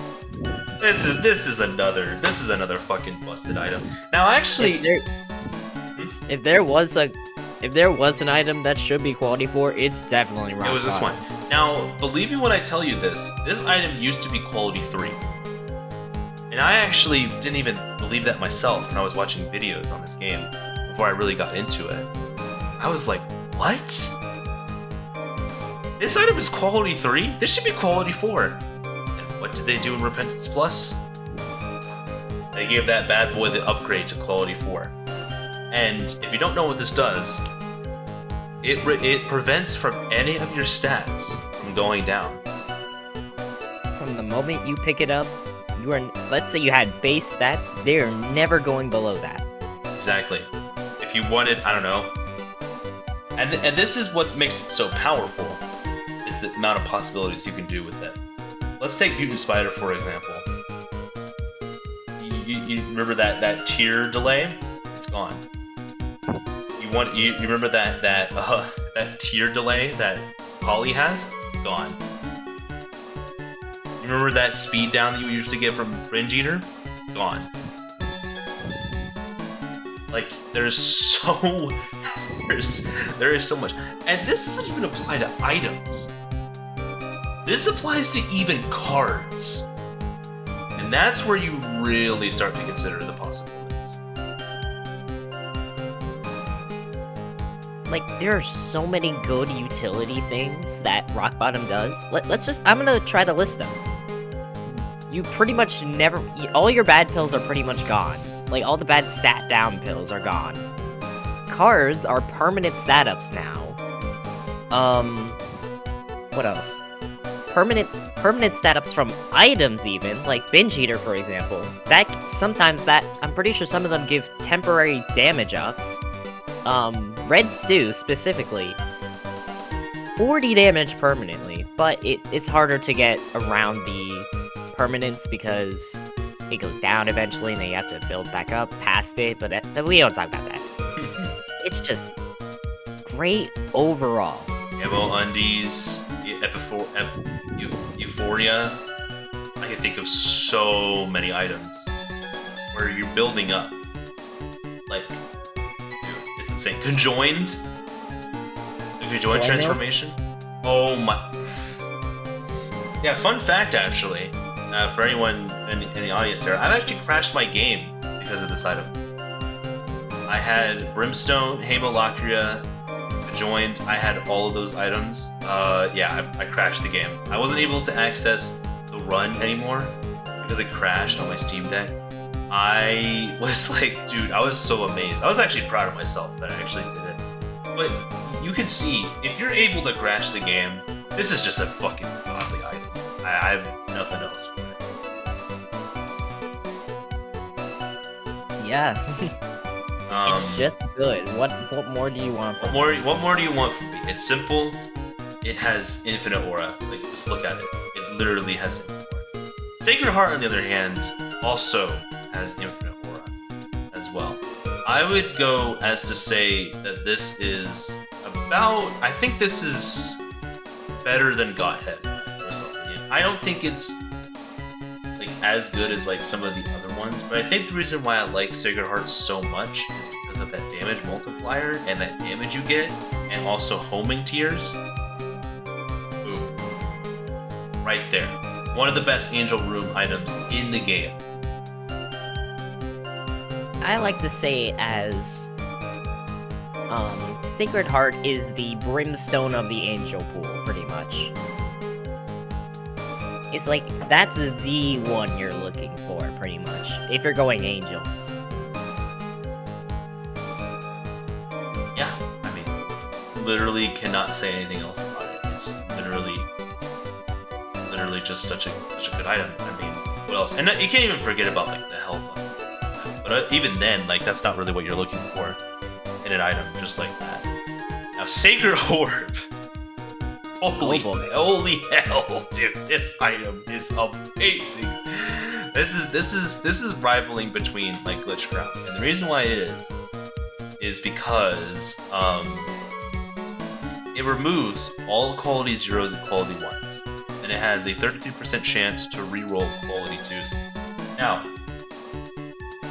This is another fucking busted item. Now actually, if there was an item that should be quality 4, it's definitely rock it was this bottom. one. Now, believe me when I tell you this item used to be quality 3. And I actually didn't even believe that myself when I was watching videos on this game before I really got into it. I was like, what? This item is quality 3? This should be quality 4. And what did they do in Repentance Plus? They gave that bad boy the upgrade to quality 4. And if you don't know what this does, it prevents from any of your stats from going down. From the moment you pick it up, you are, let's say you had base stats, they are never going below that. Exactly. If you wanted, I don't know. And this is what makes it so powerful, is the amount of possibilities you can do with it. Let's take Mutant Spider, for example. You remember that tier delay? It's gone. You remember that tier delay that Holly has? Gone. You remember that speed down that you usually get from Fringe Eater? Gone. Like, there is so much. And this doesn't even apply to items. This applies to even cards. And that's where you really start to consider the possibilities. Like, there are so many good utility things that Rock Bottom does. I'm gonna try to list them. You pretty much never... all your bad pills are pretty much gone. Like, all the bad stat down pills are gone. Cards are permanent stat ups now. What else? Permanent stat ups from items even, like Binge Eater, for example. I'm pretty sure some of them give temporary damage ups. Red Stew, specifically. 40 damage permanently, but it's harder to get around the permanence because it goes down eventually and then you have to build back up past it, but we don't talk about that. It's just great overall. Ammo Undies, Euphoria. I can think of so many items where you're building up. Like, dude, it's insane. Conjoined? The Conjoined transformation? Oh my. Yeah, fun fact actually, for anyone in the audience there, I've actually crashed my game because of this item. I had Brimstone, Haemolacria, Conjoined. I had all of those items. Yeah, I crashed the game. I wasn't able to access the run anymore because it crashed on my Steam Deck. I was like, dude, I was so amazed. I was actually proud of myself that I actually did it. But you can see, if you're able to crash the game, this is just a fucking godly item. I have nothing else for it. Yeah. It's just good. What more do you want from What more do you want from me? It's simple. It has infinite aura. Like, just look at it. It literally has infinite aura. Sacred Heart, on the other hand, also has infinite aura as well. I would go as to say that this is about... I think this is better than Godhead, or something. I don't think it's like as good as like some of the other ones, but I think the reason why I like Sacred Heart so much is because of that damage multiplier and that damage you get, and also homing tiers. Boom. Right there. One of the best Angel Room items in the game. I like to say it as Sacred Heart is the brimstone of the angel pool, pretty much. It's like, that's the one you're looking for, pretty much, if you're going angels. Yeah, I mean, literally cannot say anything else about it. It's literally just such a good item. I mean, what else? And you can't even forget about like the health level. But even then, like, that's not really what you're looking for in an item just like that. Now, Sacred Orb. Holy, boy. holy hell, dude! This item is amazing. This is rivaling between like Glitch Crown, and the reason why it is because it removes all quality zeros and quality ones, and it has a 32% chance to reroll quality twos. Now,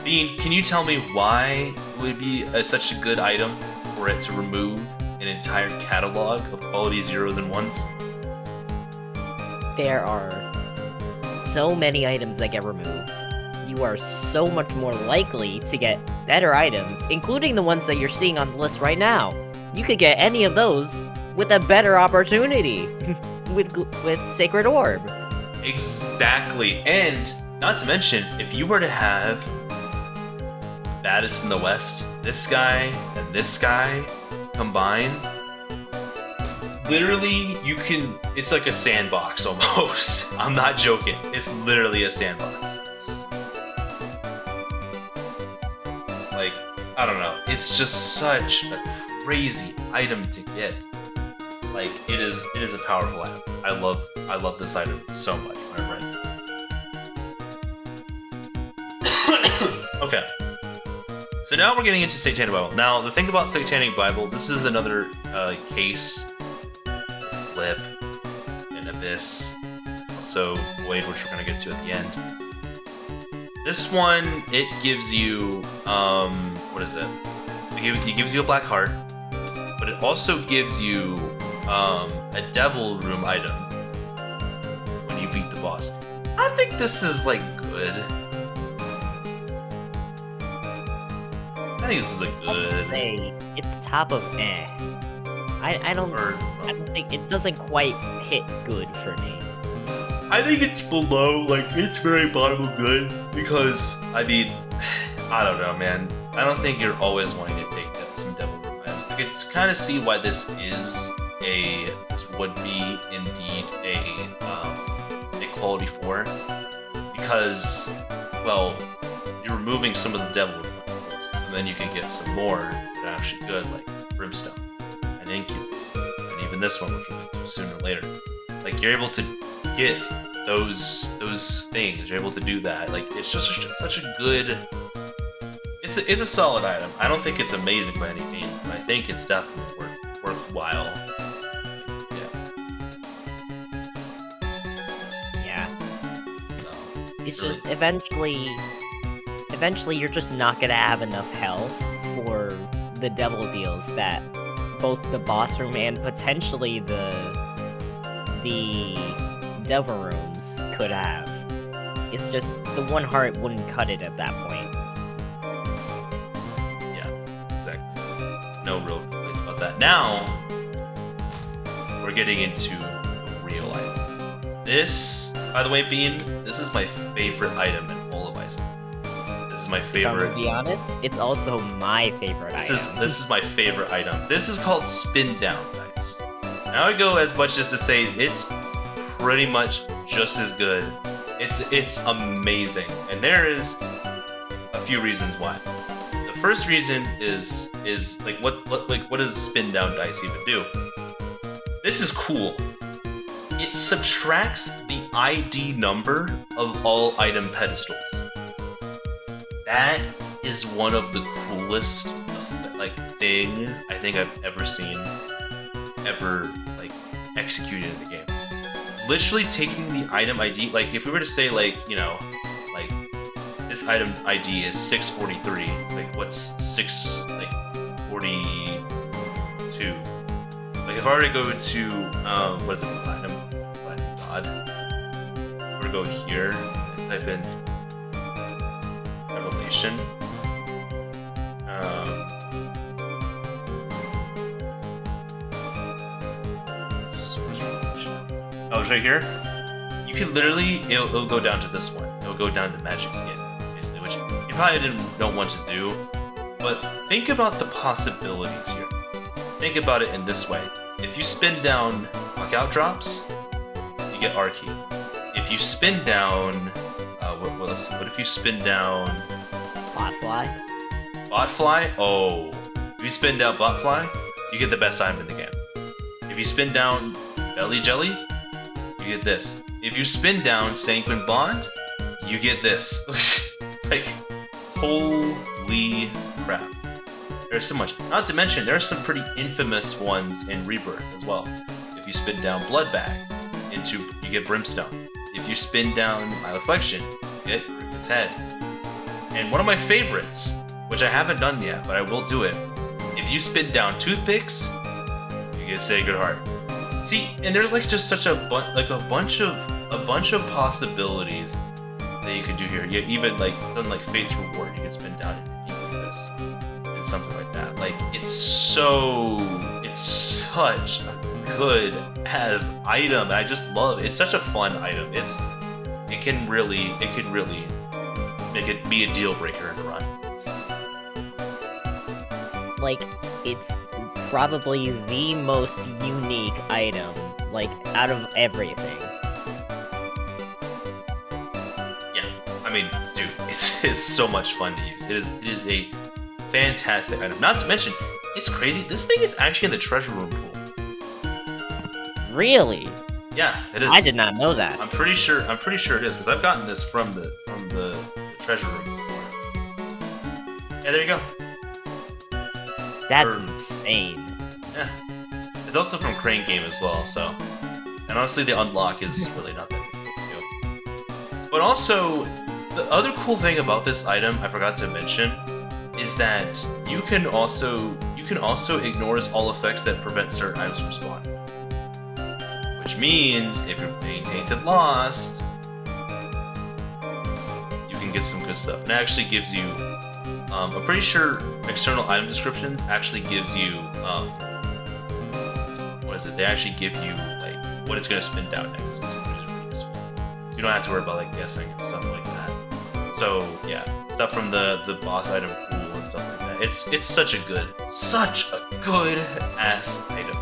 Bean, can you tell me why it would be such a good item for it to remove an entire catalog of quality zeros and ones? There are so many items that get removed. You are so much more likely to get better items, including the ones that you're seeing on the list right now. You could get any of those with a better opportunity with Sacred Orb. Exactly, and not to mention, if you were to have baddest in the West, this guy and this guy combined, literally you can, it's like a sandbox almost. I'm not joking, it's literally a sandbox. Like, I don't know, it's just such a crazy item to get. Like, it is a powerful item. I love this item so much when I read it. Okay. So now we're getting into Satanic Bible. Now, the thing about Satanic Bible, this is another case, Flip, and Abyss, also Void, which we're going to get to at the end. This one, it gives you, what is it? It gives you a black heart, but it also gives you a devil room item when you beat the boss. I think this is, like, good. I think this is a good. Say it's top of eh. I don't think it doesn't quite hit good for me. I think it's below, like it's very bottom of good because I mean, I don't know, man. I don't think you're always wanting to take some devil room items. I could kind of see why this would be indeed a quality 4 because, well, you're removing some of the devil room. Then you can get some more that are actually good, like Brimstone and Incubus, and even this one, which we'll get to sooner or later. Like, you're able to get those things. You're able to do that. Like, it's just such a good. It's a solid item. I don't think it's amazing by any means, but I think it's definitely worthwhile. Yeah. It's really. just eventually you're just not gonna have enough health for the devil deals that both the boss room and potentially the devil rooms could have. It's just the one heart wouldn't cut it at that point. Yeah, exactly. No real complaints about that. Now we're getting into the real item. This, by the way, Bean, this is my favorite item in all of Ice. This is my favorite. If I'm gonna be honest, it's also my favorite item. This is my favorite item. This is called Spin Down Dice. Now I go as much as to say it's pretty much just as good. It's amazing, and there is a few reasons why. The first reason is like what does Spin Down Dice even do? This is cool. It subtracts the ID number of all item pedestals. That is one of the coolest like things I think I've ever seen, like executed in the game. Literally taking the item ID, like if we were to say like, you know, like this item ID is 643, like what's 642? Like if I were to go to what is it, Platinum God? If I were to go here and type in Revelation. Where's Revelation? Oh, it's right here. You can literally, it'll go down to this one. It'll go down to Magic Skin, basically, which you probably don't want to do. But think about the possibilities here. Think about it in this way. If you spin down Knockout Drops, you get R-Key. If you spin down, what if you spin down Botfly? Botfly? Oh. If you spin down Botfly, you get the best item in the game. If you spin down Belly Jelly, you get this. If you spin down Sanguine Bond, you get this. Like, holy crap. There's so much. Not to mention, there are some pretty infamous ones in Rebirth as well. If you spin down Blood Bag, you get Brimstone. If you spin down Maleflection, you get its head. And one of my favorites, which I haven't done yet, but I will do it. If you spin down Toothpicks, you get Sacred Heart. See, and there's like just such a bunch of possibilities that you can do here. Yeah, even like something like Fate's Reward, you can spin down and you do this and something like that. Like it's such a good as item. I just love it. It's such a fun item. It could really make it be a deal breaker in a run. Like, it's probably the most unique item, like, out of everything. Yeah, I mean, dude, it's so much fun to use. It is a fantastic item. Not to mention, it's crazy. This thing is actually in the treasure room pool. Really? Yeah, it is. I did not know that. I'm pretty sure it is because I've gotten this from the treasure room before. Yeah, there you go. That's insane. Yeah. It's also from Crane Game as well, so. And honestly, the unlock is really not that big of a deal. But also, the other cool thing about this item I forgot to mention is that you can also ignore all effects that prevent certain items from spawning. Which means if you're playing Tainted Lost, you can get some good stuff. And it actually gives you I'm pretty sure external item descriptions actually gives you, what is it? They actually give you, like, what it's going to spin down next, which is really useful. So you don't have to worry about, like, guessing and stuff like that. So, yeah, stuff from the boss item pool and stuff like that. It's such a good ass item.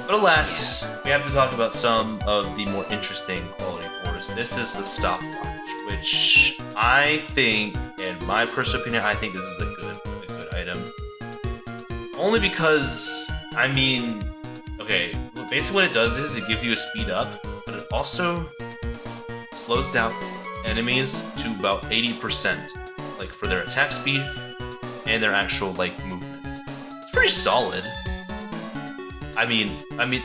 But alas, we have to talk about some of the more interesting quality 4s. This is the stopwatch, which I think, in my personal opinion, I think this is a good item. Only because, I mean, okay, basically what it does is it gives you a speed up, but it also slows down enemies to about 80%, like for their attack speed and their actual like movement. It's pretty solid. I mean,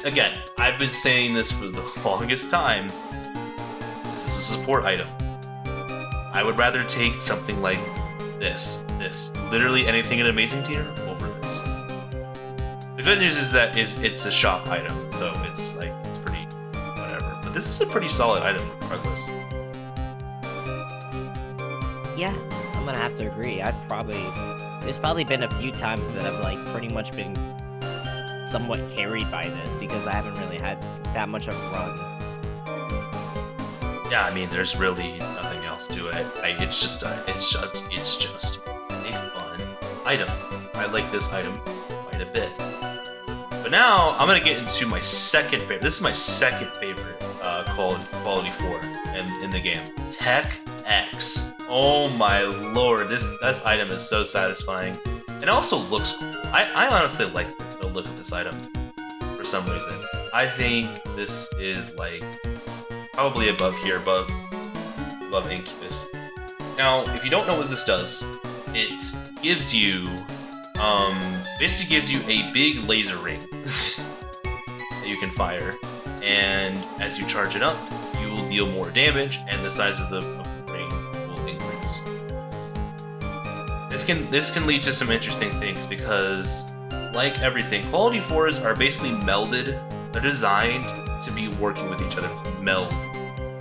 again, I've been saying this for the longest time. This is a support item. I would rather take something like this, literally anything in Amazing Tier over this. The good news is that it's a shop item, so it's pretty whatever. But this is a pretty solid item regardless. Yeah, I'm gonna have to agree. There's probably been a few times that I've like pretty much been somewhat carried by this because I haven't really had that much of a run. Yeah, I mean, there's really nothing else to it. It's just a fun item. I like this item quite a bit. But now I'm gonna get into my second favorite. This is my second favorite quality 4 in the game. Tech X. Oh my lord, this item is so satisfying. And it also looks cool. I honestly like the look of this item for some reason. I think this is like probably above Incubus. Now, if you don't know what this does, it gives you basically gives you a big laser ring that you can fire, and as you charge it up, you will deal more damage, and the size of the ring will increase. This can lead to some interesting things because, like everything, quality 4s are basically melded. They're designed to be working with each other, to meld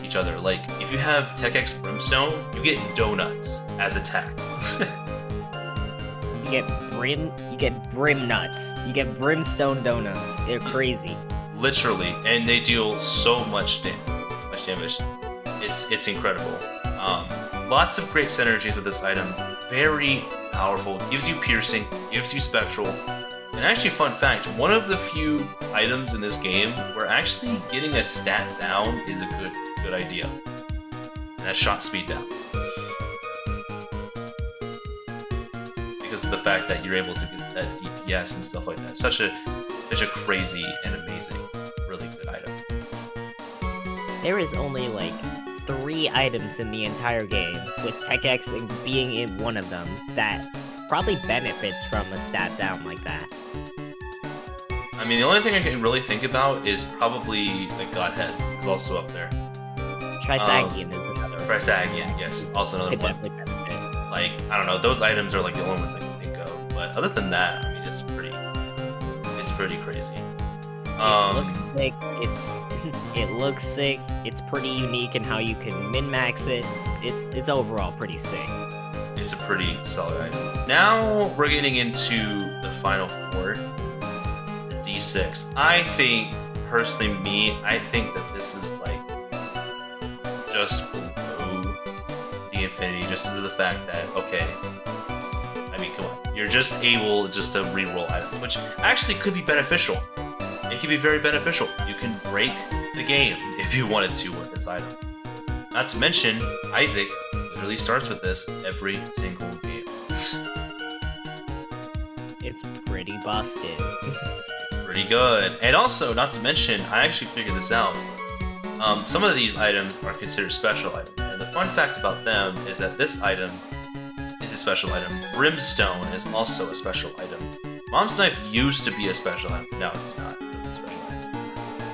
each other. Like, if you have Tech X Brimstone, you get donuts as attacks. You get brim nuts. You get brimstone donuts. They're crazy. Literally, and they deal so much damage. It's incredible. Lots of great synergies with this item. Very powerful. Gives you piercing. Gives you spectral. And actually, fun fact: one of the few items in this game where actually getting a stat down is a good idea. And that's shot speed down. Because of the fact that you're able to get that DPS and stuff like that. Such a such a crazy and amazing, really good item. There is only like 3 items in the entire game, with Tech X being in one of them, that probably benefits from a stat down like that. I mean, the only thing I can really think about is probably the Godhead is also up there. Trisagion is another. Trisagion, yes, also another Could one. definitely benefit. Like, I don't know, those items are like the only ones I can think of. But other than that, I mean, it's pretty crazy. It looks sick. It looks sick. It's pretty unique in how you can min-max it. It's overall pretty sick. It's a pretty solid item. Now we're getting into the final 4. The D6. I think, personally, I think that this is like just below the Infinity, just due to the fact that, okay, I mean, come on, you're just able just to reroll items, which actually could be beneficial. It can be very beneficial. You can break the game if you wanted to with this item. Not to mention, Isaac literally starts with this every single game. It's pretty busted. It's pretty good. And also, not to mention, I actually figured this out. Some of these items are considered special items. And the fun fact about them is that this item is a special item. Brimstone is also a special item. Mom's Knife used to be a special item. No, it's not really a special item.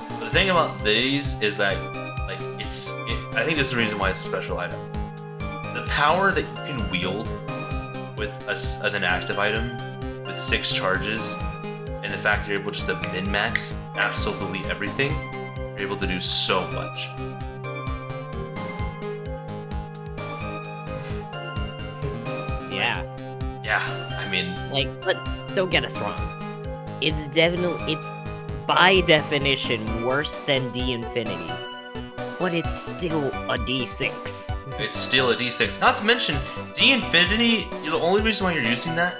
But the thing about these is that, like, I think there's a reason why it's a special item. The power that you can wield with an active item with 6 charges, and the fact you're able just to min-max absolutely everything, you're able to do so much. Yeah. Yeah, I mean... Like, but don't get us wrong. It's by definition worse than D Infinity. But it's still a D6. It's still a D6. Not to mention, D Infinity, the only reason why you're using that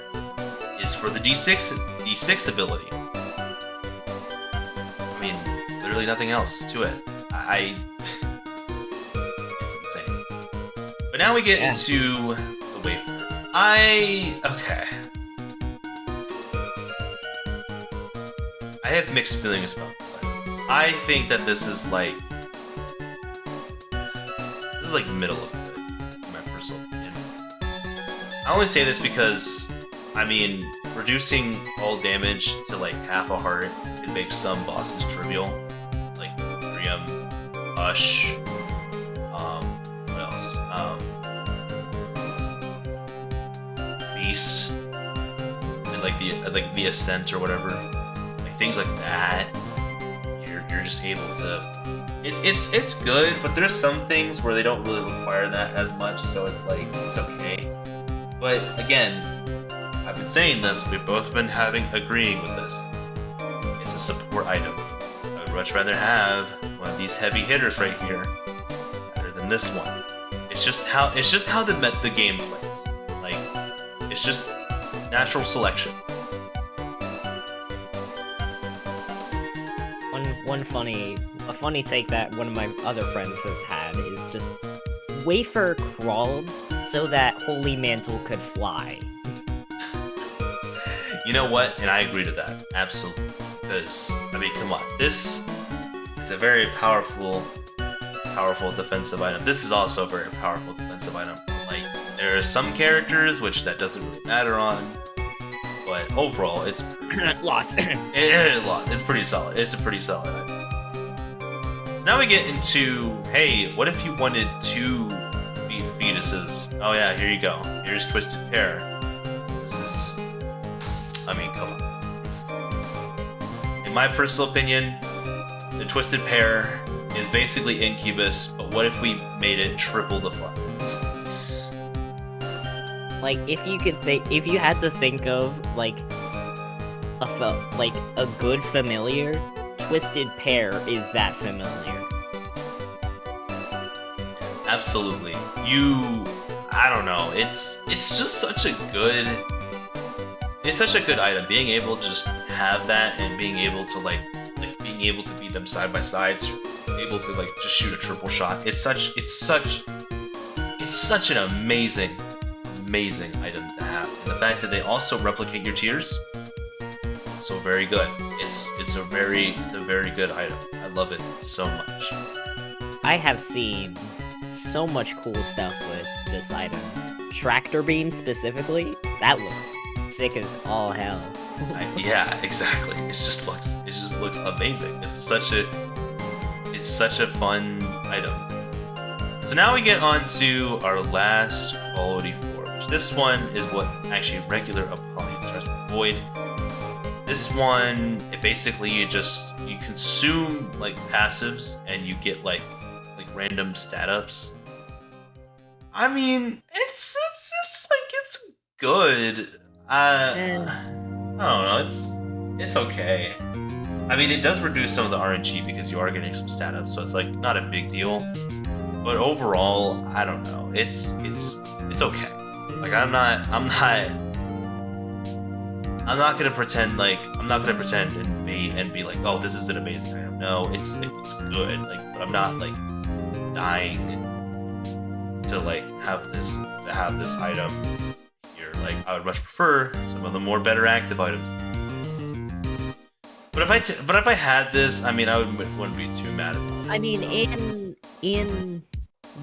is for the D6 ability. I mean, literally nothing else to it. It's insane. But now we get into the wafer. Okay. I have mixed feelings about this item. I think that this is like middle of good, in my personal opinion. I only say this because, I mean, reducing all damage to like half a heart can make some bosses trivial, like Priam, Hush, what else? Beast, and like the Ascent or whatever, like things like that. You're just able to. It's good, but there's some things where they don't really require that as much, so it's like, it's okay. But again, I've been saying this, we've both been agreeing with this. It's a support item. I would much rather have one of these heavy hitters right here rather than this one. It's just how the game plays. Like, it's just natural selection. A funny take that one of my other friends has had is just Wafer crawled so that Holy Mantle could fly. You know what? And I agree to that. Absolutely. Because, I mean, come on. This is a very powerful defensive item. This is also a very powerful defensive item. Like, there are some characters which that doesn't really matter on, but overall, it's lost. It lost. It's pretty solid. It's a pretty solid item. So now we get into, hey, what if you wanted 2 fetuses? Oh yeah, here you go. Here's Twisted Pair. This is, I mean, come on. In my personal opinion, the Twisted Pair is basically Incubus, but what if we made it triple the fun? Like, if you had to think of like a good familiar, Twisted Pair is that familiar. Absolutely. I don't know. It's just such a good. It's such a good item. Being able to just have that and being able to like being able to beat them side by side, so able to like just shoot a triple shot. It's such an amazing item to have. And the fact that they also replicate your tiers, so very good. it's a very good item. I love it so much. I have seen so much cool stuff with this item. Tractor beam specifically, that looks sick as all hell. Yeah, exactly. It just looks amazing. It's such a fun item. So now we get on to our last quality 4, which this one is what actually regular Apollyon starts with Void. This one, it basically you consume like passives and you get like random stat ups. I mean, it's good. I don't know. It's okay. I mean, it does reduce some of the RNG because you are getting some stat ups, so it's like not a big deal. But overall, I don't know. It's okay. Like I'm not gonna pretend and be like, oh, this is an amazing item. No, it's good. Like, but I'm not like dying to like have this item here. Like, I would much prefer some of the more better active items. But if I had this, I mean, wouldn't be too mad about it. I mean, in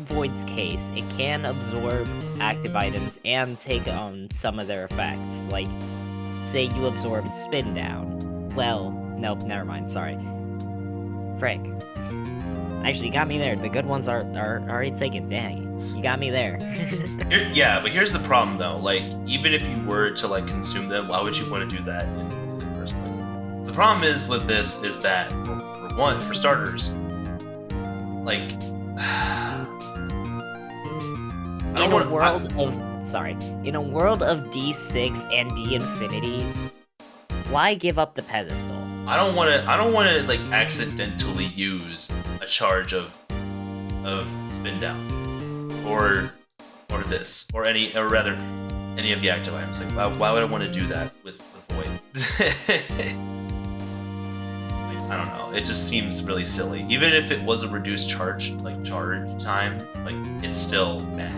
Void's case, it can absorb active items and take on some of their effects. Like, say you absorb Spin Down. Well, nope, never mind. Sorry. Frick. Actually, you got me there. The good ones are already taken. Dang. You got me there. Yeah, but here's the problem though. Like, even if you were to like consume them, why would you want to do that in the first place? So the problem is with this is that, for one, for starters, like, In a world of D6 and D Infinity, why give up the pedestal? I don't want to like accidentally use a charge of Spin Down or this or any of the active items. Like, why would I want to do that with Void? Like, I don't know. It just seems really silly. Even if it was a reduced charge time, like, it's still meh.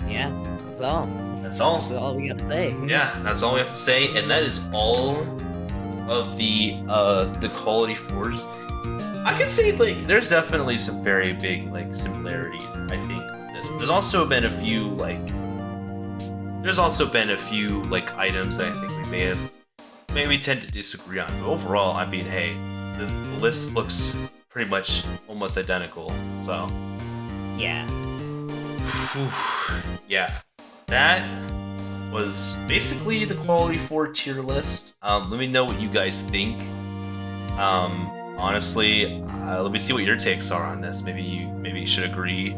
Yeah, that's all. That's all. That's all we got to say. Yeah, that's all we have to say, and that is all of the quality 4s. I can say, like, there's definitely some very big like similarities, I think, with this. There's also been a few items that I think we maybe tend to disagree on. But overall, I mean, hey, the list looks pretty much almost identical. So yeah. Yeah, that was basically the quality 4 tier list. Let me know what you guys think. Honestly, let me see what your takes are on this. Maybe you should agree,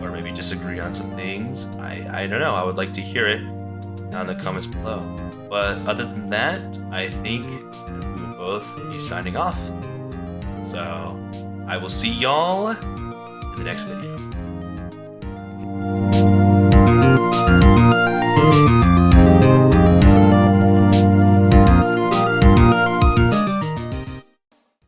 or maybe disagree on some things. I don't know. I would like to hear it down in the comments below. But other than that, I think we will both be signing off. So I will see y'all in the next video.